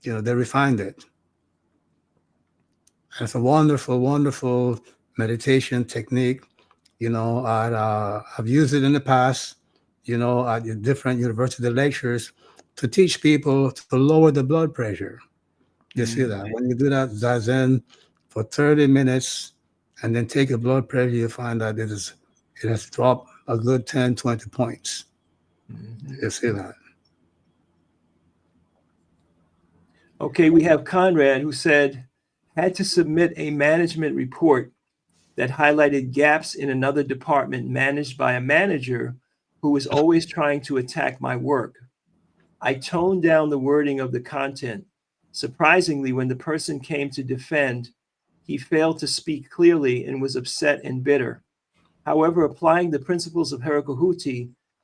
They refined it. And it's a wonderful, wonderful meditation technique. I've used it in the past, at different university lectures to teach people to lower the blood pressure. You see that when you do that Zazen for 30 minutes and then take your blood pressure, you find that it has dropped a good 10, 20 points. You see that. Okay, we have Conrad who said, had to submit a management report that highlighted gaps in another department managed by a manager who was always trying to attack my work. I toned down the wording of the content. Surprisingly, when the person came to defend, he failed to speak clearly and was upset and bitter. However, applying the principles of Heru,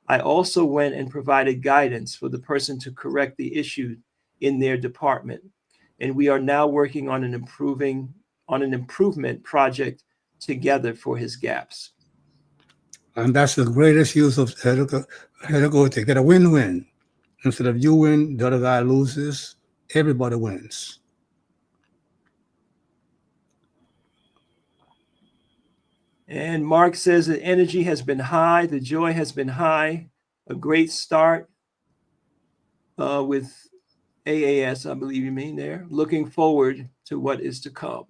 I also went and provided guidance for the person to correct the issue in their department. And we are now working on an improvement project together for his gaps. And that's the greatest use of Heru to get a win-win. Instead of you win, the other guy loses, everybody wins. And Mark says the energy has been high, the joy has been high, a great start with AAS, I believe you mean there. Looking forward to what is to come.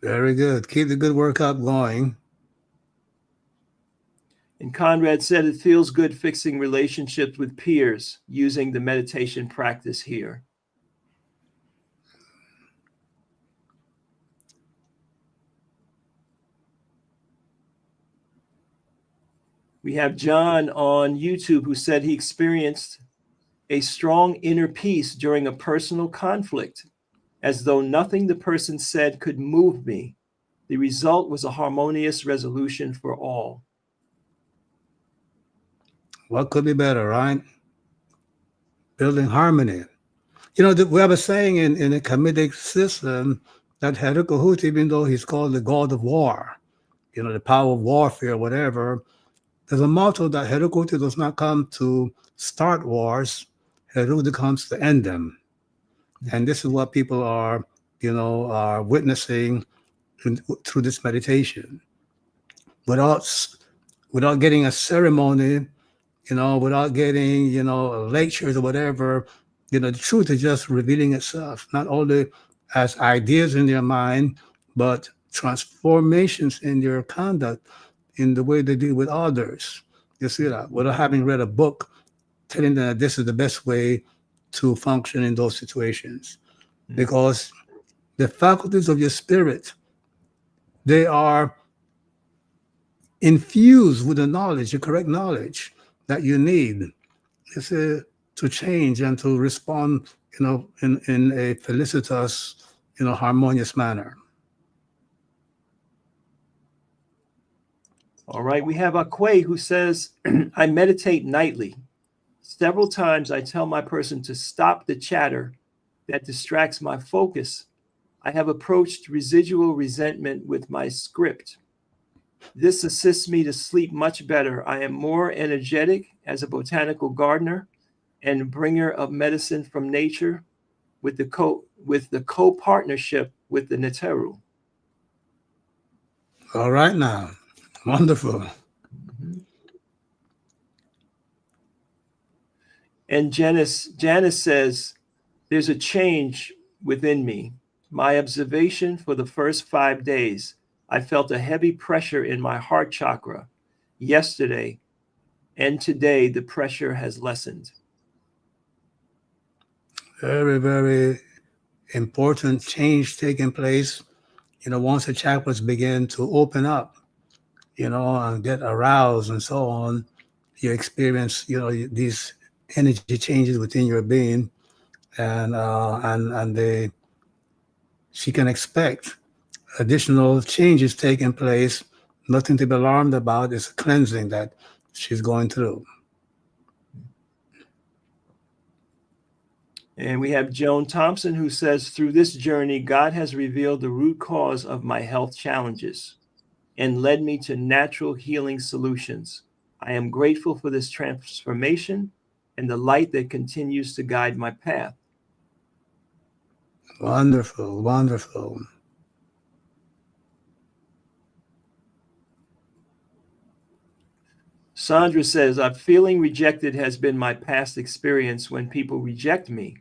Very good. Keep the good work up going. And Conrad said it feels good fixing relationships with peers using the meditation practice here. We have John on YouTube who said he experienced a strong inner peace during a personal conflict, as though nothing the person said could move me. The result was a harmonious resolution for all. What could be better, right? Building harmony. We have a saying in the Kemetic system that Heru, even though he's called the god of war, the power of warfare, whatever, there's a motto that Heru does not come to start wars, Heru comes to end them. And this is what people are witnessing through this meditation. Without getting a ceremony, without getting, lectures or whatever, the truth is just revealing itself, not only as ideas in their mind, but transformations in their conduct, in the way they deal with others. You see that? Without having read a book telling them that this is the best way to function in those situations. Because the faculties of your spirit, they are infused with the knowledge, the correct knowledge that you need to change and to respond, in a felicitous, harmonious manner. All right, we have Akwe who says, I meditate nightly. Several times I tell my person to stop the chatter that distracts my focus. I have approached residual resentment with my script. This assists me to sleep much better. I am more energetic as a botanical gardener and bringer of medicine from nature with the co-partnership with the Neteru. All right now. Wonderful. And Janice says, there's a change within me. My observation for the first 5 days, I felt a heavy pressure in my heart chakra. Yesterday and today, the pressure has lessened. Very, very important change taking place. Once the chakras begin to open up, and get aroused and so on, you experience, these energy changes within your being, and she can expect additional changes taking place. Nothing to be alarmed about. It's a cleansing that she's going through. And we have Joan Thompson, who says, through this journey, God has revealed the root cause of my health challenges and led me to natural healing solutions. I am grateful for this transformation and the light that continues to guide my path. Wonderful, wonderful. Sandra says, feeling rejected has been my past experience when people reject me.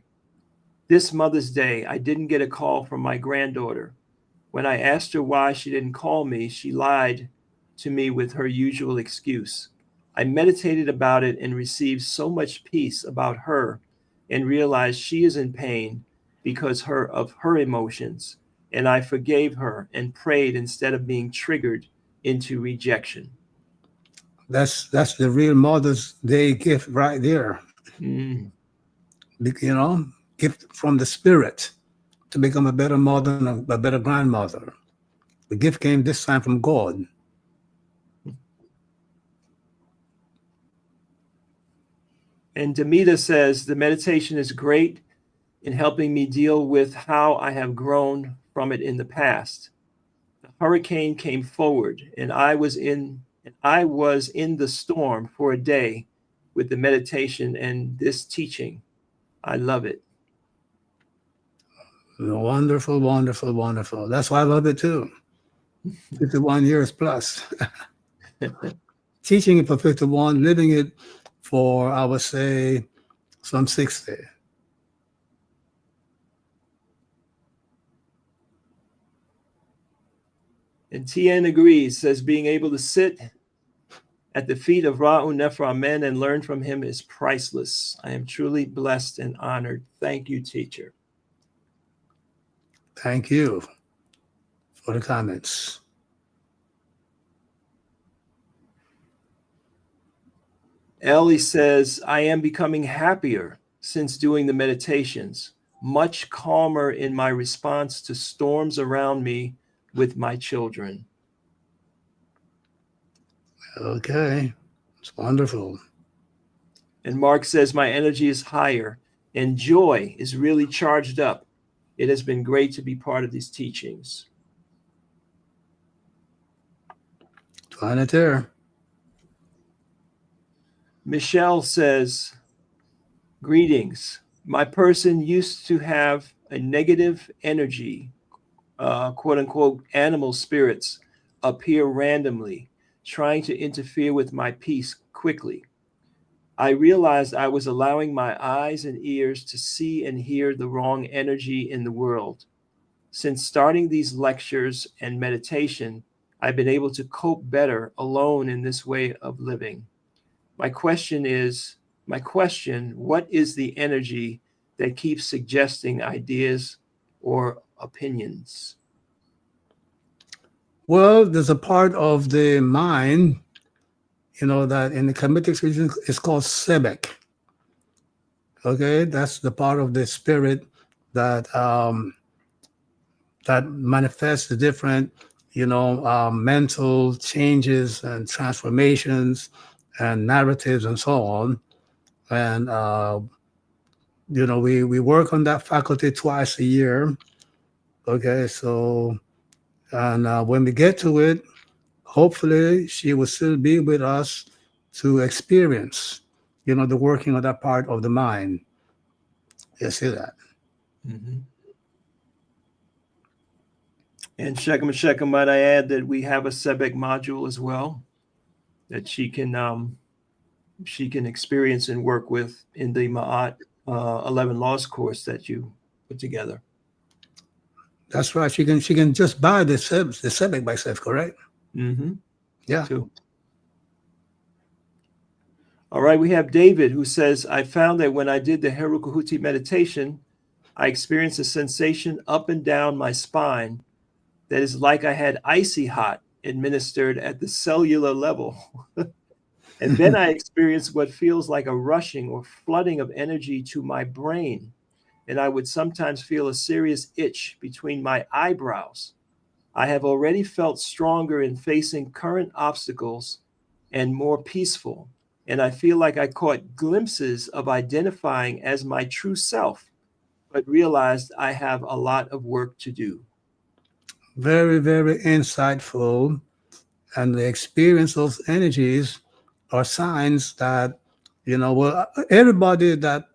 This Mother's Day, I didn't get a call from my granddaughter. When I asked her why she didn't call me, she lied to me with her usual excuse. I meditated about it and received so much peace about her and realized she is in pain because of her emotions. And I forgave her and prayed instead of being triggered into rejection. That's the real Mother's Day gift right there. Mm. You know, gift from the Spirit to become a better mother and a better grandmother. The gift came this time from God. And Demita says, the meditation is great in helping me deal with how I have grown from it in the past. The hurricane came forward, and I was in the storm for a day with the meditation and this teaching. I love it. Wonderful, wonderful, wonderful. That's why I love it too. 51 years plus. Teaching it for 51, living it for, I would say, some 60. And Tien agrees, says being able to sit at the feet of Ra'u Nefer Amen and learn from him is priceless. I am truly blessed and honored. Thank you, teacher. Thank you for the comments. Ellie says, I am becoming happier since doing the meditations, much calmer in my response to storms around me with my children. Okay, it's wonderful. And Mark says, my energy is higher and joy is really charged up. It has been great to be part of these teachings. Planetaire. Michelle says, greetings. My person used to have a negative energy, quote unquote, animal spirits appear randomly, trying to interfere with my peace quickly. I realized I was allowing my eyes and ears to see and hear the wrong energy in the world. Since starting these lectures and meditation, I've been able to cope better alone in this way of living. My question, what is the energy that keeps suggesting ideas or opinions? Well, there's a part of the mind, that in the Kemetic region is called sebek. Okay, that's the part of the spirit that that manifests the different, mental changes and transformations and narratives and so on. And we work on that faculty twice a year. Okay, so and when we get to it, hopefully she will still be with us to experience, the working of that part of the mind. You see that? Mm-hmm. And Shechem, might I add that we have a Sebek module as well that she can experience and work with in the Ma'at 11 Laws course that you put together. That's right. She can just buy the Sebek by self, correct? Mm-hmm. Yeah. Too. All right, we have David who says, I found that when I did the Heru Khuti meditation, I experienced a sensation up and down my spine that is like I had icy hot administered at the cellular level. And then I experienced what feels like a rushing or flooding of energy to my brain. And I would sometimes feel a serious itch between my eyebrows. I have already felt stronger in facing current obstacles and more peaceful. And I feel like I caught glimpses of identifying as my true self, but realized I have a lot of work to do. Very, very insightful. And the experience of energies are signs that, well, everybody that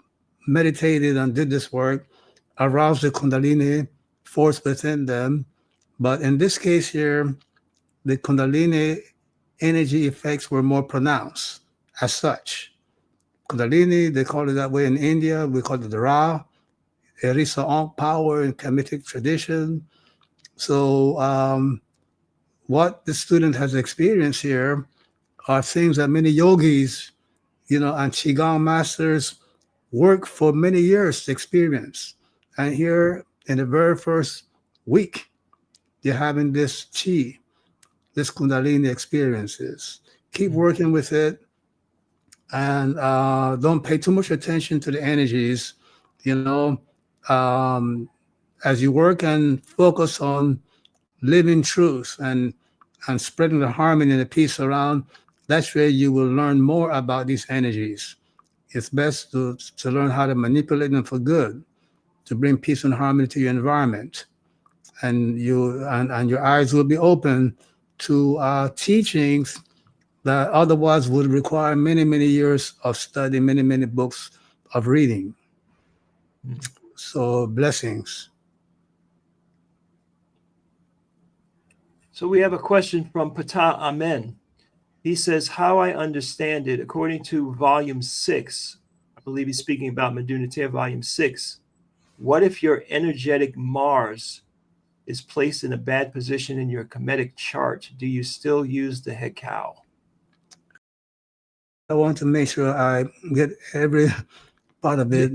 meditated and did this work aroused the Kundalini force within them. But in this case here, the Kundalini energy effects were more pronounced as such. Kundalini, they call it that way in India. We call it the Ra, Erisa power in Kemetic tradition. So, what the student has experienced here are things that many yogis, and Qigong masters work for many years to experience. And here in the very first week, you're having this chi, this Kundalini experiences. Keep working with it and don't pay too much attention to the energies, you know, um, as you work and focus on living truth and spreading the harmony and the peace around, that's where you will learn more about these energies. It's best to learn how to manipulate them for good, to bring peace and harmony to your environment. And your eyes will be open to teachings that otherwise would require many, many years of study, many, many books of reading. So blessings. So we have a question from Pata Amen. He says, how I understand it, according to volume 6, I believe he's speaking about Madhunatir volume 6, what if your energetic Mars is placed in a bad position in your Kemetic chart? Do you still use the Hekau? I want to make sure I get every part of it,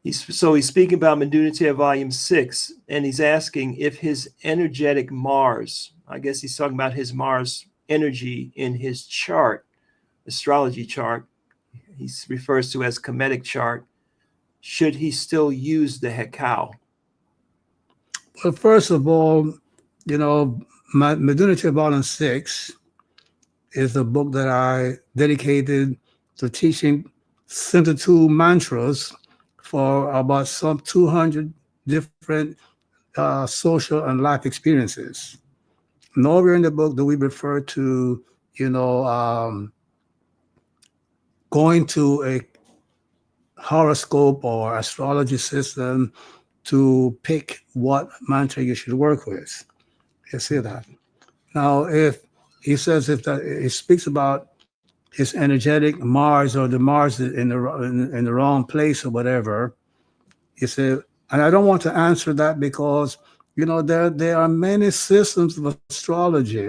He's speaking about Madhunatir volume 6, and he's asking if his energetic Mars, I guess he's talking about his Mars energy in his chart, astrology chart, he refers to as Kemetic chart, should he still use the Hekau? Well, first of all, my Madhunatir Volume 6 is a book that I dedicated to teaching 72 mantras for about some 200 different social and life experiences. Nowhere in the book do we refer to, going to a horoscope or astrology system to pick what mantra you should work with. You see that? Now, if he says he speaks about his energetic Mars or the Mars in the wrong place or whatever, he said, and I don't want to answer that because there are many systems of astrology.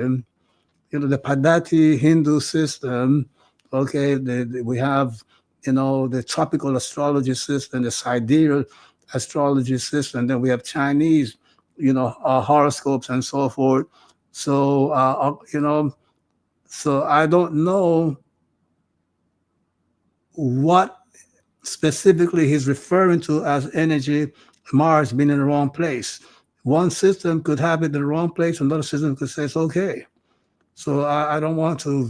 The Padati Hindu system. Okay, we have the tropical astrology system, the sidereal astrology system. Then we have Chinese, horoscopes and so forth. So so I don't know what specifically he's referring to as energy, Mars being in the wrong place. One system could have it in the wrong place, another system could say it's okay. So I don't want to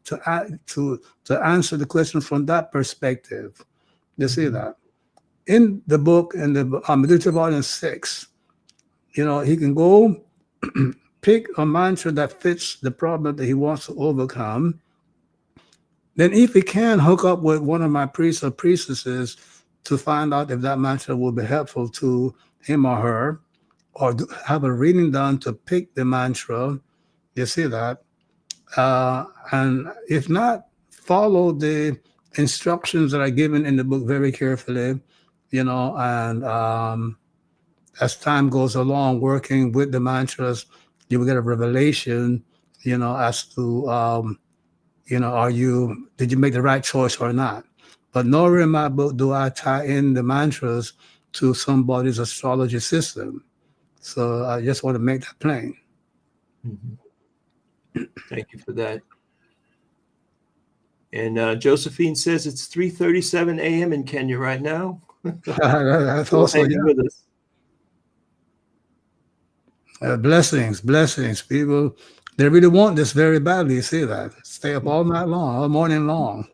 to answer the question from that perspective. You see that in the book in the Madhunatir Volume 6, he can go pick a mantra that fits the problem that he wants to overcome. Then, if he can, hook up with one of my priests or priestesses to find out if that mantra will be helpful to him or her, or have a reading done to pick the mantra. You see that? And if not, follow the instructions that are given in the book very carefully, and as time goes along, working with the mantras, you will get a revelation, as to, did you make the right choice or not? But nowhere in my book do I tie in the mantras to somebody's astrology system. So I just want to make that plain. Mm-hmm. Thank you for that. And Josephine says it's 3:37 a.m. in Kenya right now. That's also, yeah. With us. Blessings, people. They really want this very badly. You see that? Stay up all night long, all morning long.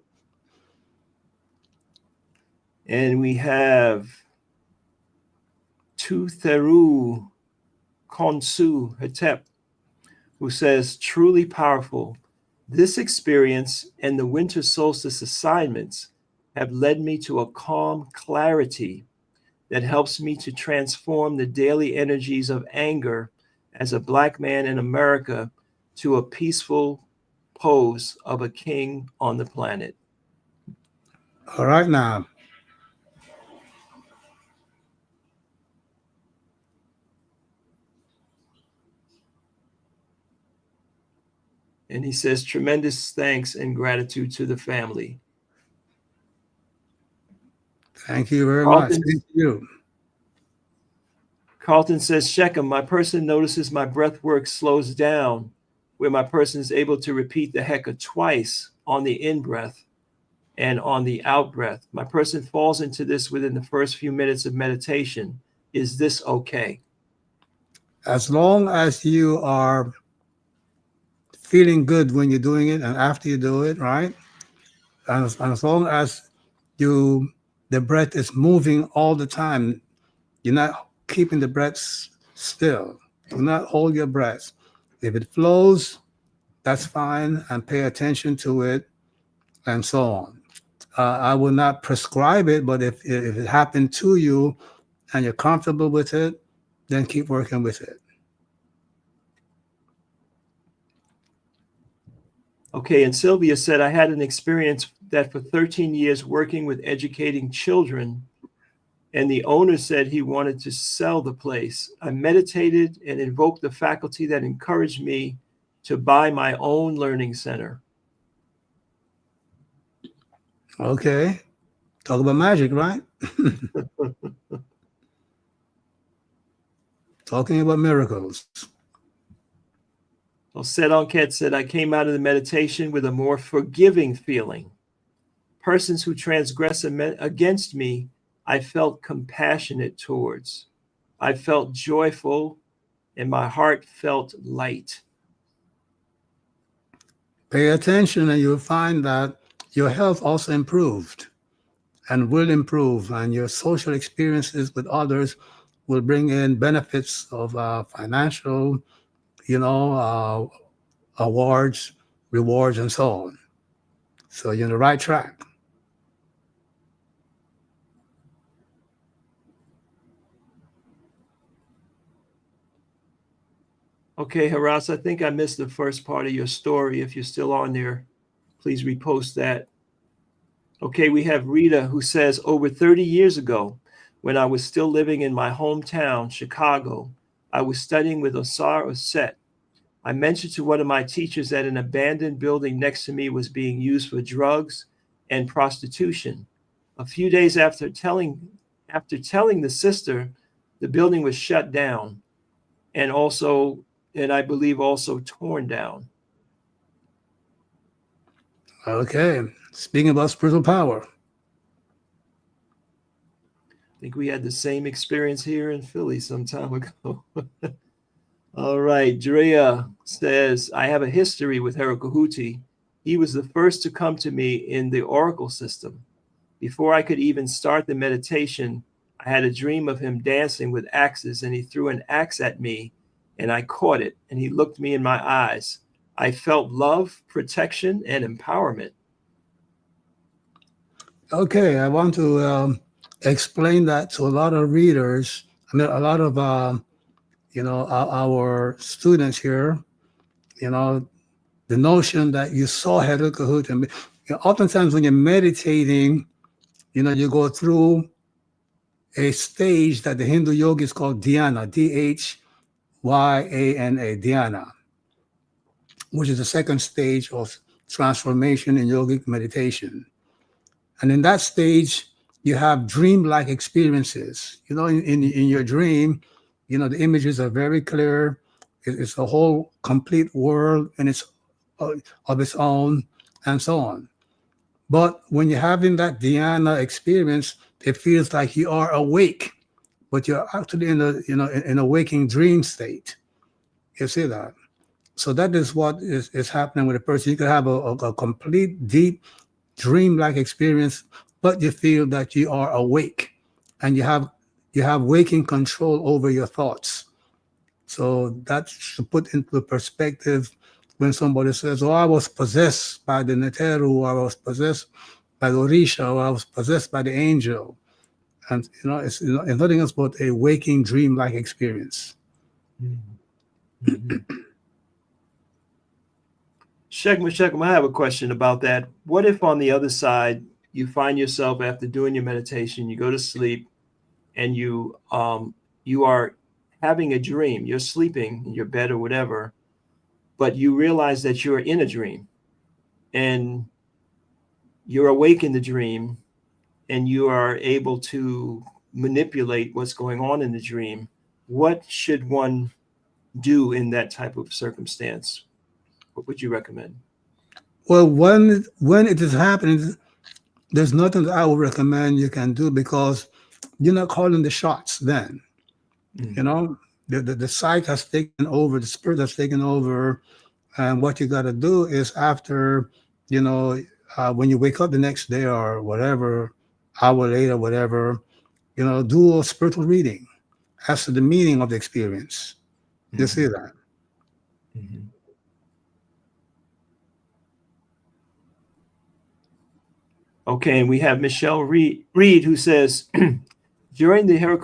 And we have Tu Theru Konsu Hetep, who says, truly powerful. This experience and the winter solstice assignments have led me to a calm clarity that helps me to transform the daily energies of anger as a Black man in America to a peaceful pose of a king on the planet. All right now. And he says, tremendous thanks and gratitude to the family. Thank you very much. Thank you. Carlton says, Shechem, my person notices my breath work slows down, where my person is able to repeat the heka twice on the in-breath and on the out-breath. My person falls into this within the first few minutes of meditation. Is this okay? As long as you are feeling good when you're doing it and after you do it, right? And as long as the breath is moving all the time, you're not keeping the breath still. Do not hold your breath. If it flows, that's fine, and pay attention to it, and so on. I will not prescribe it, but if it happened to you and you're comfortable with it, then keep working with it. Okay, and Sylvia said, I had an experience that for 13 years working with educating children, and the owner said he wanted to sell the place. I meditated and invoked the faculty that encouraged me to buy my own learning center. Okay. Talk about magic, right? Talking about miracles. Well, Sedonket said, I came out of the meditation with a more forgiving feeling. Persons who transgress against me, I felt compassionate towards. I felt joyful, and my heart felt light. Pay attention, and you'll find that your health also improved and will improve, and your social experiences with others will bring in benefits of financial, awards, rewards, and so on. So you're on the right track. Okay, Haras, I think I missed the first part of your story. If you're still on there, please repost that. Okay, we have Rita, who says, over 30 years ago, when I was still living in my hometown, Chicago, I was studying with Osar Osset. I mentioned to one of my teachers that an abandoned building next to me was being used for drugs and prostitution. A few days after telling the sister, the building was shut down and I believe also torn down. Okay. Speaking about spiritual power. I think we had the same experience here in Philly some time ago. All right, Drea says, I have a history with Heru Khuti. He was the first to come to me in the oracle system. Before I could even start the meditation, I had a dream of him dancing with axes, and he threw an axe at me, and I caught it, and he looked me in my eyes. I felt love, protection, and empowerment. Okay, I want to explain that to a lot of readers. I mean, a lot of our students here. The notion that you saw Heru Khuti. Oftentimes, when you're meditating, you go through a stage that the Hindu yogis call dhyana, Dhyana, dhyana, which is the second stage of transformation in yogic meditation. And in that stage, you have dream-like experiences. In your dream, the images are very clear. It's a whole complete world and it's of its own, and so on. But when you're having that dhyana experience, it feels like you are awake, but you're actually in a waking dream state. You see that? So that is what is happening with a person. You could have a complete, deep, dream-like experience, but you feel that you are awake and you have waking control over your thoughts. So that's to put into perspective when somebody says, "Oh, I was possessed by the Neteru, or I was possessed by the Orisha, or I was possessed by the angel." And it's nothing else but a waking dream-like experience. Mm-hmm. Shekham, I have a question about that. What if on the other side, you find yourself after doing your meditation, you go to sleep, and you are having a dream. You're sleeping in your bed or whatever, but you realize that you're in a dream, and you're awake in the dream, and you are able to manipulate what's going on in the dream. What should one do in that type of circumstance? What would you recommend? Well, when it is happening, there's nothing that I would recommend you can do because you're not calling the shots then. Mm. You know, the psyche has taken over, the spirit has taken over. And what you got to do is after, you know, when you wake up the next day or whatever, hour later, whatever, do a spiritual reading as to the meaning of the experience. You see Mhm. that? Mhm. Okay, and we have Michelle Reed who says, during the Heru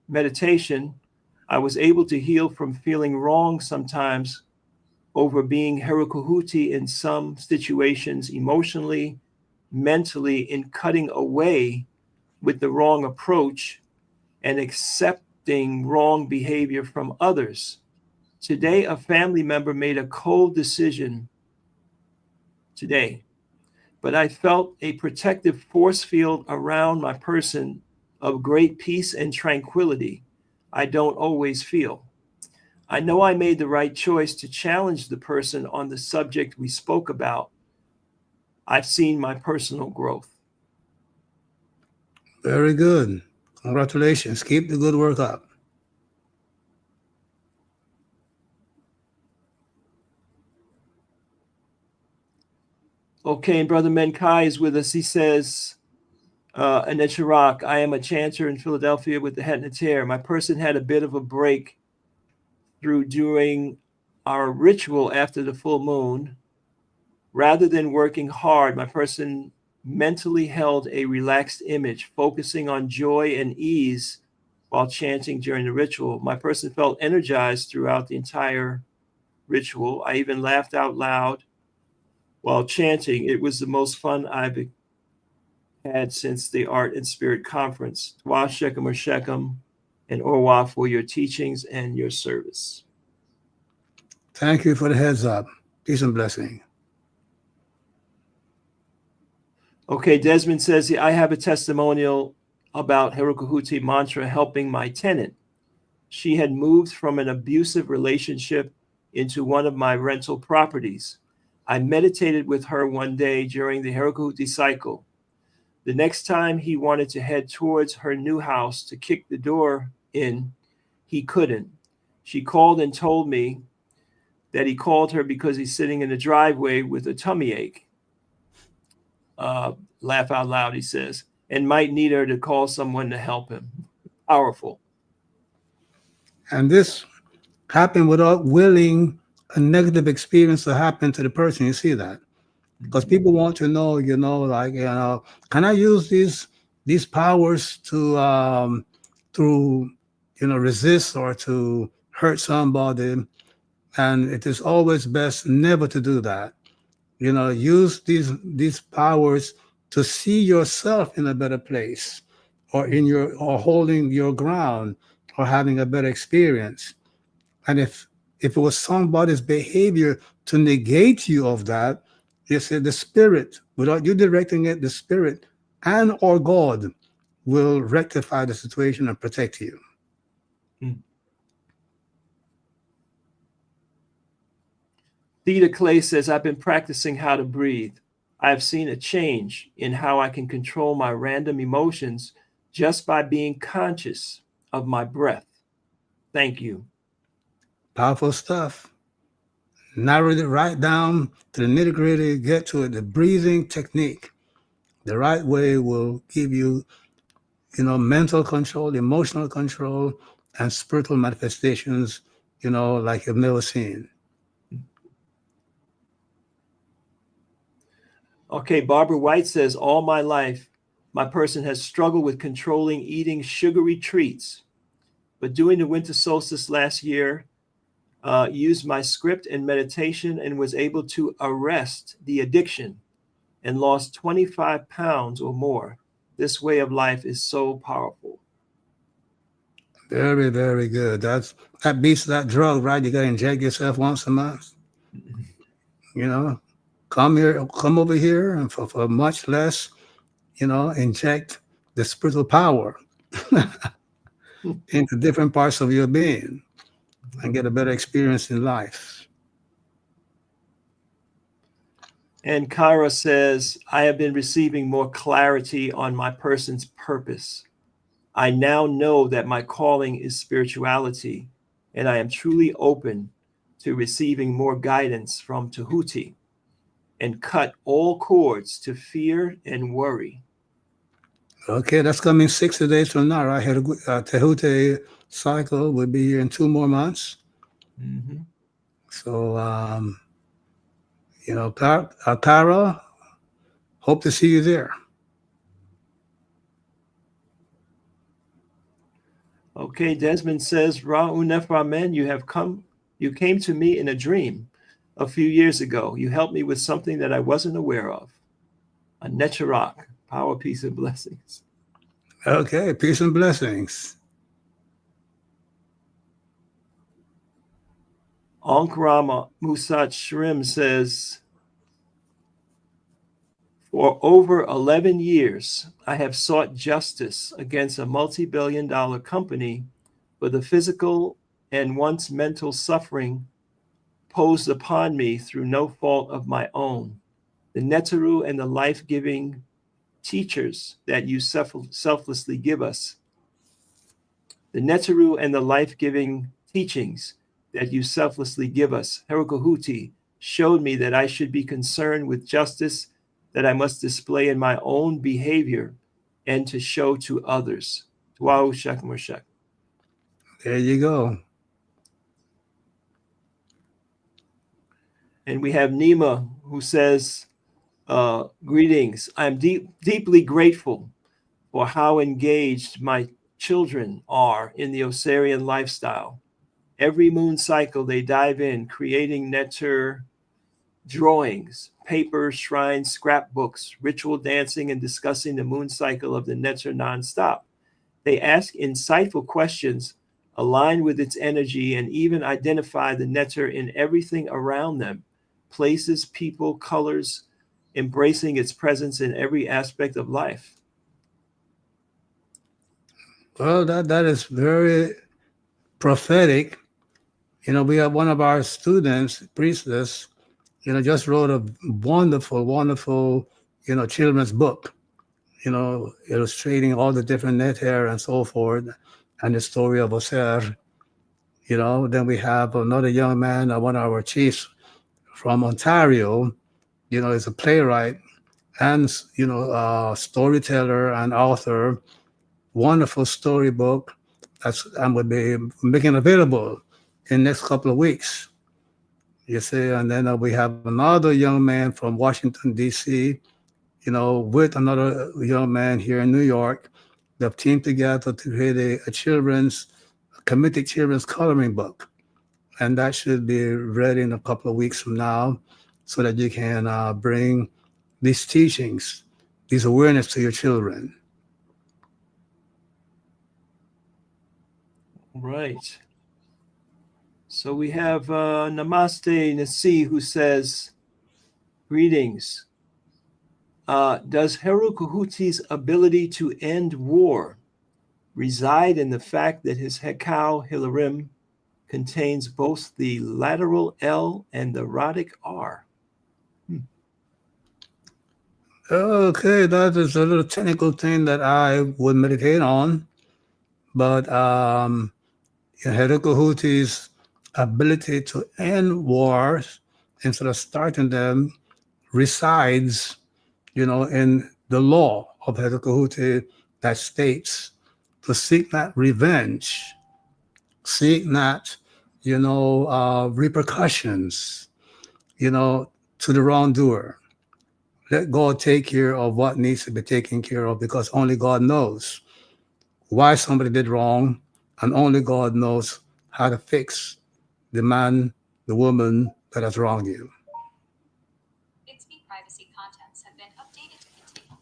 meditation, I was able to heal from feeling wrong sometimes over being Heru in some situations, emotionally, mentally, in cutting away with the wrong approach and accepting wrong behavior from others. Today, a family member made a cold decision today, but I felt a protective force field around my person of great peace and tranquility I don't always feel. I know I made the right choice to challenge the person on the subject we spoke about. I've seen my personal growth. Very good. Congratulations. Keep the good work up. Okay, and Brother Menkai is with us. He says, Annette Chirac, I am a chanter in Philadelphia with the Het Neter. My person had a bit of a break through during our ritual after the full moon. Rather than working hard, my person mentally held a relaxed image, focusing on joy and ease while chanting during the ritual. My person felt energized throughout the entire ritual. I even laughed out loud while chanting. It was the most fun I've had since the Art and Spirit Conference. Twa Shechem or Shechem and Orwa for your teachings and your service. Thank you for the heads up. Peace and blessing. Okay, Desmond says, I have a testimonial about Heru mantra helping my tenant. She had moved from an abusive relationship into one of my rental properties. I meditated with her one day during the Heru cycle. The next time he wanted to head towards her new house to kick the door in, he couldn't. She called and told me that he called her because he's sitting in the driveway with a tummy ache. Laugh out loud, he says, and might need her to call someone to help him. Powerful. And this happened without willing a negative experience to happen to the person. You see that? Because people want to know, can I use these powers to resist or to hurt somebody? And it is always best never to do that. Use these powers to see yourself in a better place, or holding your ground, or having a better experience. And if it was somebody's behavior to negate you of that, you said the spirit, without you directing it, the spirit and or God will rectify the situation and protect you. Mm. Theta Clay says, I've been practicing how to breathe. I have seen a change in how I can control my random emotions just by being conscious of my breath. Thank you. Powerful stuff. narrowed it right down to the nitty gritty, get to it. The breathing technique, the right way will give you, mental control, emotional control, and spiritual manifestations, like you've never seen. Okay, Barbara White says, all my life, my person has struggled with controlling eating sugary treats. But during the winter solstice last year, used my script and meditation and was able to arrest the addiction and lost 25 pounds or more. This way of life is so powerful. Very, very good. That beats that drug, right? You gotta inject yourself once a month. You know, come over here, and for much less, inject the spiritual power into different parts of your being and get a better experience in life. And Kyra says, I have been receiving more clarity on my person's purpose. I now know that my calling is spirituality, and I am truly open to receiving more guidance from Tahuti and cut all cords to fear and worry. Okay, that's coming 60 days from now, right? Tehuti cycle will be here in 2 more months. Mm-hmm. So, Kyra, hope to see you there. Okay, Desmond says, Ra'unef Ramen, you came to me in a dream a few years ago. You helped me with something that I wasn't aware of. A Necharak, power, peace, and blessings. Okay, peace and blessings. Ankrama Musat Shrim says, for over 11 years, I have sought justice against a multi-billion-dollar company for the physical and once mental suffering posed upon me through no fault of my own. The Netaru and the life-giving teachers that you selflessly give us. The Netaru and the life-giving teachings that you selflessly give us, Heru showed me that I should be concerned with justice that I must display in my own behavior and to show to others. Tuau Shek Murshek. There you go. And we have Nima who says, greetings. I'm deeply grateful for how engaged my children are in the Osirian lifestyle. Every moon cycle, they dive in, creating nectar drawings, papers, shrines, scrapbooks, ritual dancing, and discussing the moon cycle of the nectar nonstop. They ask insightful questions, align with its energy, and even identify the nectar in everything around them, places, people, colors, embracing its presence in every aspect of life. Well, that is very prophetic. We have one of our students, priestess, just wrote a wonderful, wonderful, children's book, illustrating all the different net hair and so forth, and the story of Oser. Then we have another young man, one of our chiefs from Ontario, is a playwright and, storyteller and author. Wonderful storybook that's and will be making available in the next couple of weeks. You see, and then we have another young man from Washington, D.C., with another young man here in New York. They've teamed together to create a committed children's coloring book. And that should be ready in a couple of weeks from now so that you can bring these teachings, these awareness to your children. Right. So we have Namaste Nasi who says, greetings. Does Heru ability to end war reside in the fact that his Hekau Hilarim contains both the lateral L and the rhotic R? Okay, that is a little technical thing that I would meditate on. But Heru ability to end wars instead of starting them, resides, in the law of Heru that states to seek not revenge, seek not, repercussions, to the wrongdoer. Let God take care of what needs to be taken care of because only God knows why somebody did wrong, and only God knows how to fix the man, the woman that has wronged you. Bixby privacy contents have been updated to continue.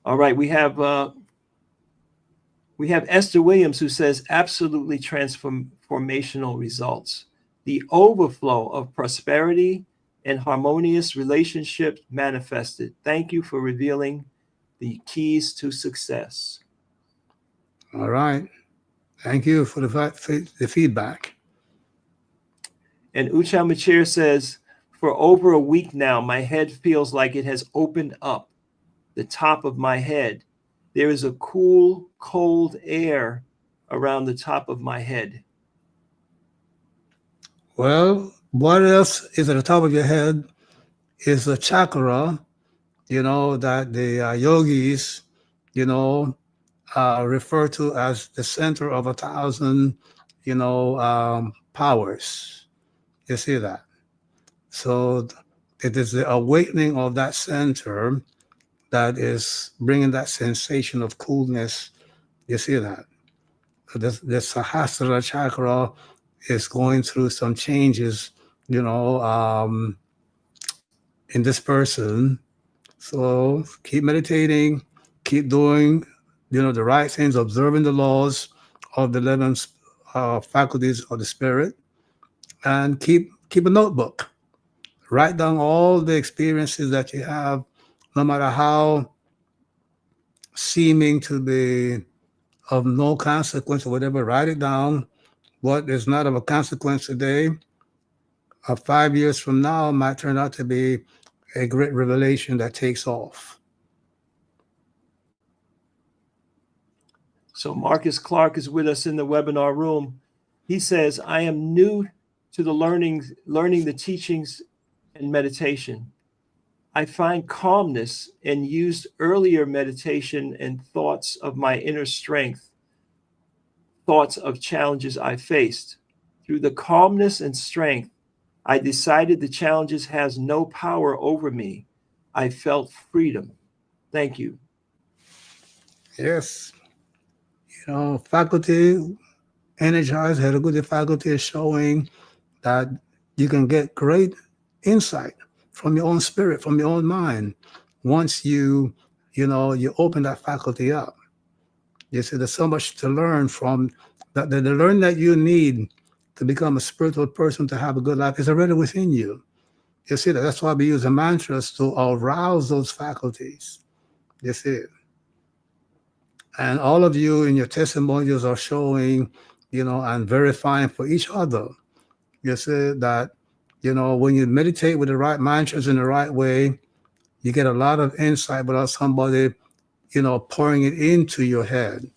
All right, we have Esther Williams who says absolutely transformational results. The overflow of prosperity and harmonious relationships manifested. Thank you for revealing the keys to success. All right. Thank you for the feedback. And Uchal Machir says, for over a week now, my head feels like it has opened up the top of my head. There is a cool, cold air around the top of my head. Well, what else is at the top of your head is a chakra, that the yogis, refer to as the center of 1,000, powers. You see that? So it is the awakening of that center that is bringing that sensation of coolness. You see that? This Sahasrara chakra is going through some changes, in this person. So keep meditating, keep doing, the right things, observing the laws of the 11 faculties of the spirit, and keep a notebook. Write down all the experiences that you have, no matter how seeming to be of no consequence or whatever. Write it down. What is not of a consequence today, 5 years from now, might turn out to be a great revelation that takes off. So Marcus Clark is with us in the webinar room. He says, I am new to the learning the teachings and meditation. I find calmness and used earlier meditation and thoughts of my inner strength, thoughts of challenges I faced. Through the calmness and strength, I decided the challenges has no power over me. I felt freedom. Thank you. Yes. Faculty energized, Heru faculty is showing that you can get great insight from your own spirit, from your own mind, once you open that faculty up. You see, there's so much to learn from that. The learning that you need to become a spiritual person to have a good life is already within you. You see that. That's why we use the mantras to arouse those faculties. You see. And all of you in your testimonials are showing, and verifying for each other. You see that, when you meditate with the right mantras in the right way, you get a lot of insight without somebody, pouring it into your head.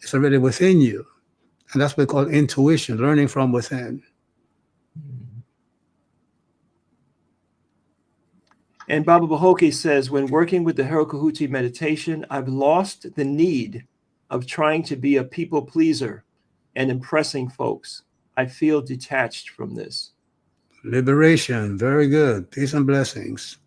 It's already within you. And that's what we call intuition, learning from within. And Baba Bahoke says, when working with the Heru meditation, I've lost the need of trying to be a people pleaser and impressing folks. I feel detached from this. Liberation. Very good. Peace and blessings.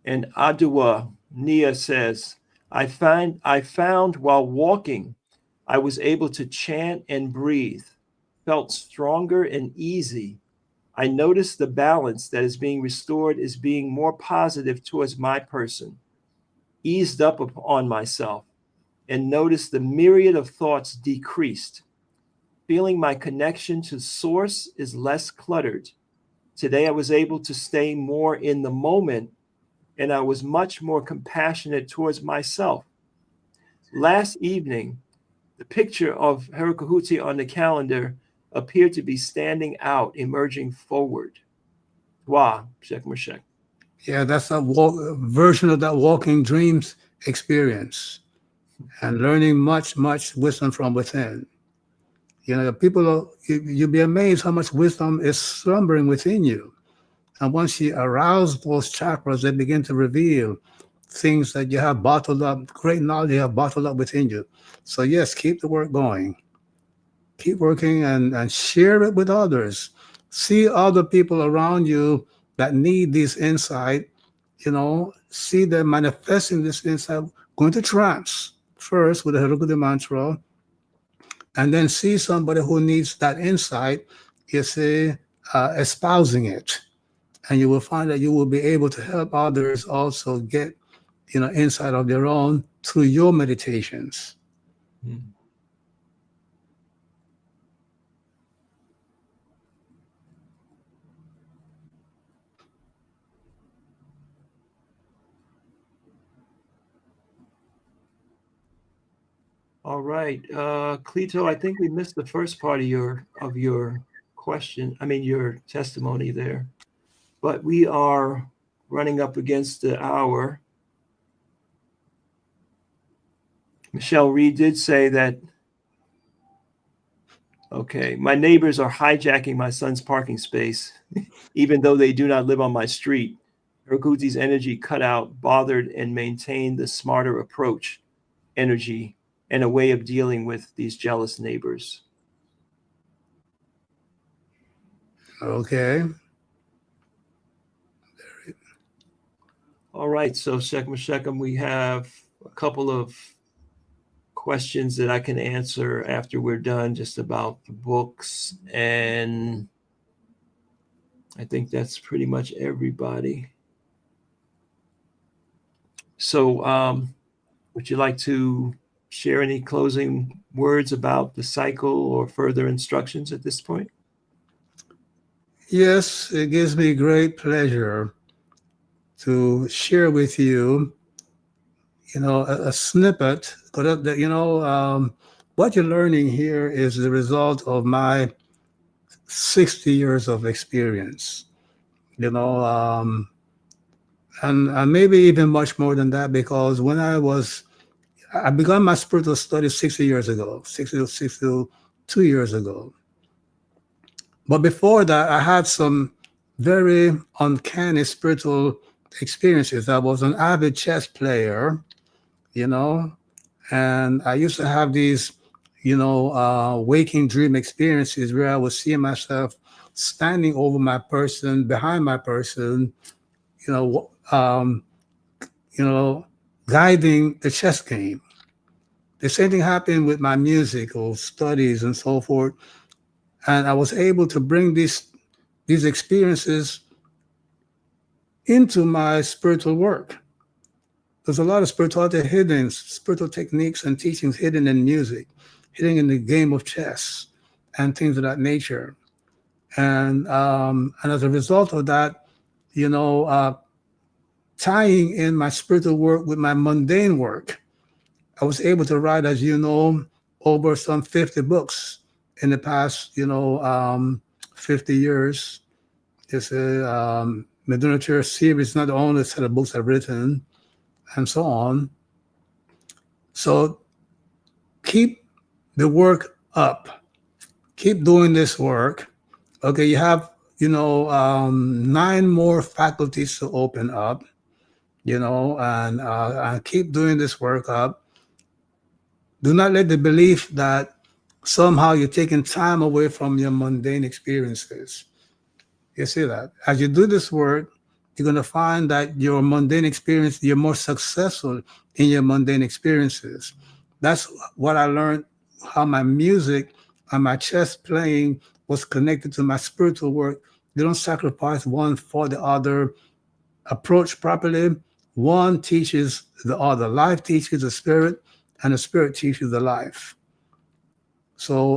And Adua Nia says, I found while walking, I was able to chant and breathe, felt stronger and easy. I noticed the balance that is being restored is being more positive towards my person, eased up on myself, and noticed the myriad of thoughts decreased. Feeling my connection to source is less cluttered. Today I was able to stay more in the moment, and I was much more compassionate towards myself. Last evening, the picture of Heru on the calendar appeared to be standing out, emerging forward. Wow, Shek Mashek. Yeah, that's a version of that walking dreams experience and learning much, much wisdom from within. You'll be amazed how much wisdom is slumbering within you. And once you arouse those chakras, they begin to reveal things that you have bottled up, great knowledge you have bottled up within you. So yes, keep the work going. Keep working and share it with others. See other people around you that need this insight, see them manifesting this insight, going to trance first with the Heru mantra, and then see somebody who needs that insight, you see, espousing it. And you will find that you will be able to help others also get, insight of their own through your meditations. Hmm. All right, Cleto, I think we missed the first part of your question. I mean, your testimony there, but we are running up against the hour. Michelle Reed did say that, okay, my neighbors are hijacking my son's parking space, even though they do not live on my street. Khuti's energy cut out, bothered, and maintained the smarter approach, energy, and a way of dealing with these jealous neighbors. Okay. All right, so Shechem, we have a couple of questions that I can answer after we're done, just about the books, and I think that's pretty much everybody. So, would you like to share any closing words about the cycle or further instructions at this point? Yes, it gives me great pleasure to share with you, a snippet. Because what you're learning here is the result of my 60 years of experience. And maybe even much more than that, because when I began my spiritual studies 60 years ago, 62 years ago. But before that, I had some very uncanny spiritual experiences. I was an avid chess player, and I used to have these, waking dream experiences where I was seeing myself standing over my person, behind my person, you know, um, guiding the chess game. The same thing happened with my musical studies and so forth. And I was able to bring these experiences into my spiritual work. There's a lot of spirituality hidden, spiritual techniques and teachings hidden in music, hidden in the game of chess and things of that nature. And as a result of that, tying in my spiritual work with my mundane work, I was able to write, as you know, over some 50 books in the past, 50 years. It's a Medunachara series, not the only set of books I've written, and so on. So keep the work up. Keep doing this work. Okay, you have, 9 more faculties to open up, and keep doing this work up. Do not let the belief that somehow you're taking time away from your mundane experiences. You see that? As you do this work, you're going to find that your mundane experience, you're more successful in your mundane experiences. That's what I learned, how my music and my chess playing was connected to my spiritual work. You don't sacrifice one for the other. Approach properly. One teaches the other. Life teaches the spirit, and the spirit teaches the life. So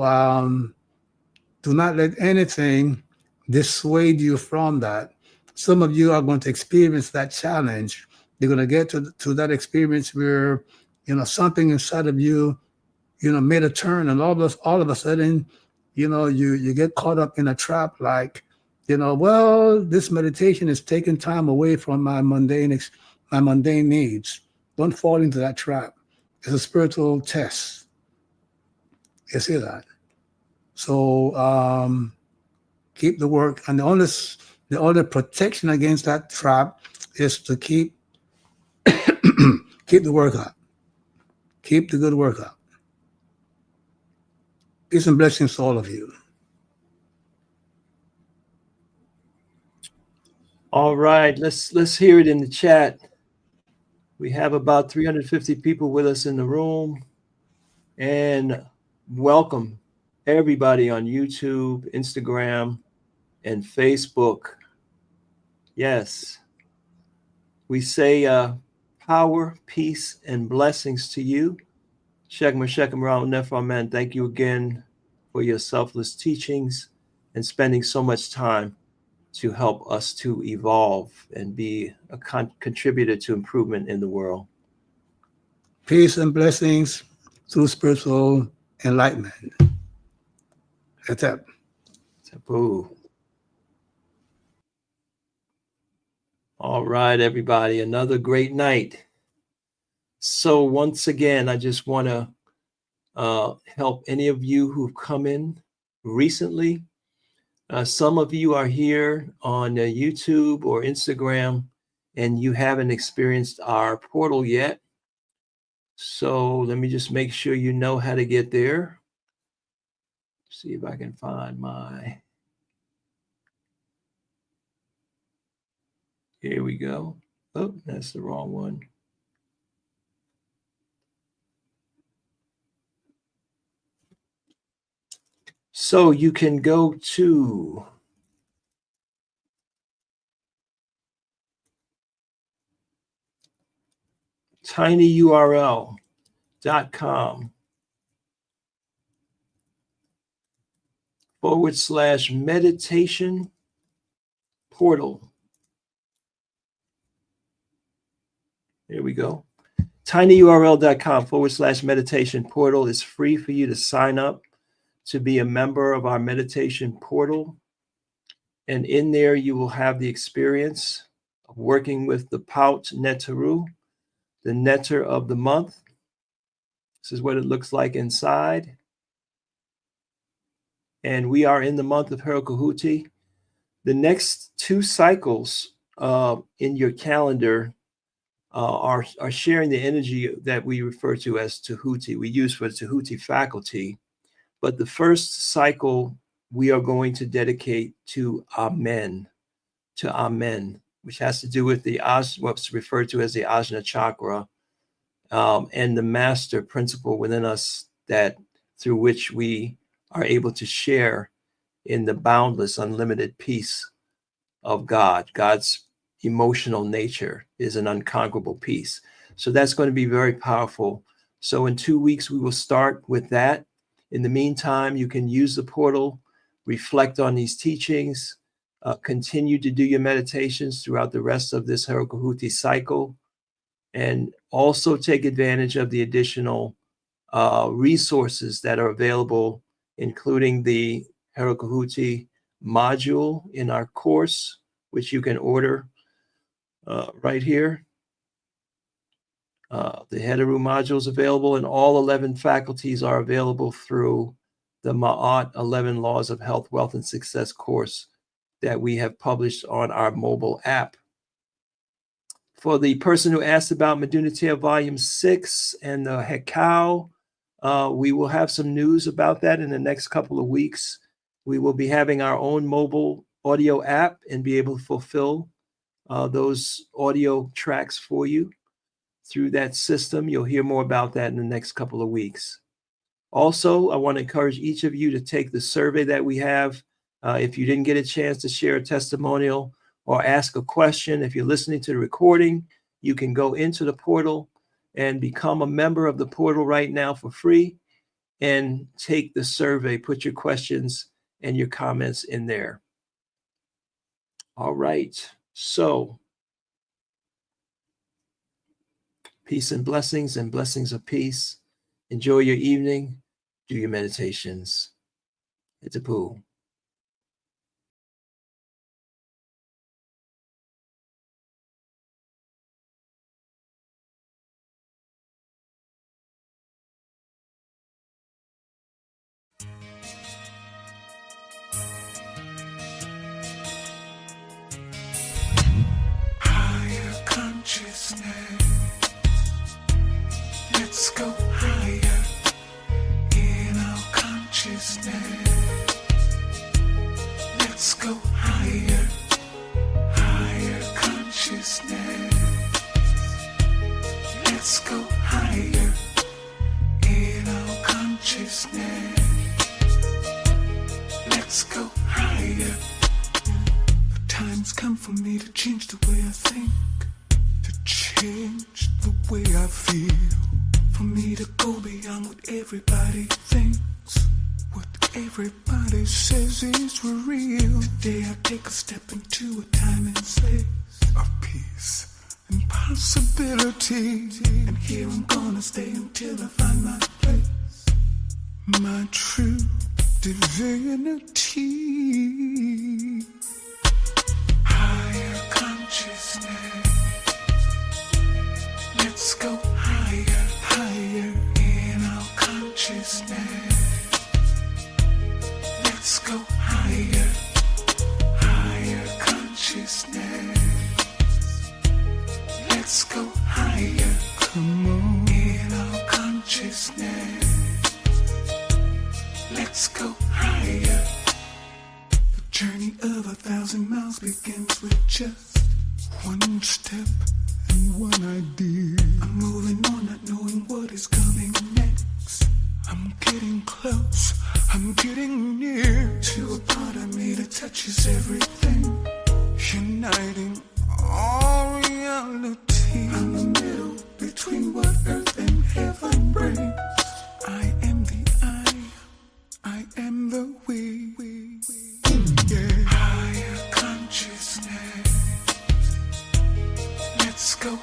do not let anything dissuade you from that. Some of you are going to experience that challenge. You're going to get to that experience where, something inside of you, made a turn, and all of a sudden, you get caught up in a trap, like, well, this meditation is taking time away from my mundane needs. Don't fall into that trap. It's a spiritual test. You see that? So keep the work, and the only protection against that trap is to keep keep the work up, keep the good work up. Peace and blessings to all of you. All right, let's hear it in the chat. We have about 350 people with us in the room, and welcome everybody on YouTube, Instagram, and Facebook. Yes, we say power, peace, and blessings to you. Shekma Shekam Rao Nefra, man, thank you again for your selfless teachings and spending so much time to help us to evolve and be a contributor to improvement in the world. Peace and blessings through spiritual enlightenment. That's it. Taboo. All right, everybody, another great night. So once again, I just want to help any of you who've come in recently. Some of you are here on YouTube or Instagram, and you haven't experienced our portal yet. So let me just make sure you know how to get there. See if I can find my. Here we go. Oh, that's the wrong one. So you can go to tinyurl.com/meditation portal. There we go. tinyurl.com/meditation portal is free for you to sign up to be a member of our meditation portal. And in there, you will have the experience of working with the Pout Netaru, the netter of the month. This is what it looks like inside. And we are in the month of Heru. The next 2 cycles in your calendar are sharing the energy that we refer to as Tahuti. We use for Tahuti faculty. But the first cycle we are going to dedicate to Amen, which has to do with what's referred to as the Ajna chakra, and the master principle within us that through which we are able to share in the boundless, unlimited peace of God. God's emotional nature is an unconquerable peace. So that's going to be very powerful. So in 2 weeks, we will start with that. In the meantime, you can use the portal, reflect on these teachings, continue to do your meditations throughout the rest of this Heru cycle, and also take advantage of the additional resources that are available, including the Heru module in our course, which you can order right here. The Heru module is available, and all 11 faculties are available through the Ma'at 11 Laws of Health, Wealth, and Success course that we have published on our mobile app. For the person who asked about Medunatea Volume 6 and the Hekau, we will have some news about that in the next couple of weeks. We will be having our own mobile audio app and be able to fulfill those audio tracks for you through that system. You'll hear more about that in the next couple of weeks. Also, I want to encourage each of you to take the survey that we have. If you didn't get a chance to share a testimonial or ask a question, if you're listening to the recording, you can go into the portal and become a member of the portal right now for free and take the survey, put your questions and your comments in there. All right. So, peace and blessings of peace. Enjoy your evening. Do your meditations. It's a pool. go higher in our consciousness. Let's go higher, higher consciousness. Let's go higher in our consciousness. Let's go higher. The time's come for me to change the way I think, to change the way I feel, for me to go beyond what everybody thinks, what everybody says is real. Today I take a step into a time and space of peace and possibility, and here I'm gonna stay until I find my place, my true divinity. Higher consciousness. Let's go higher, higher in our consciousness. Let's go higher, higher consciousness. Let's go higher, come on, in our consciousness. Let's go higher. The journey of 1,000 miles begins with just one step and one idea. I'm moving on, not knowing what is coming next. I'm getting close, I'm getting near to a part of me that touches everything, uniting all reality. I'm the middle between what earth and heaven brings. I am the I am the we. Yeah. Higher consciousness. Let's go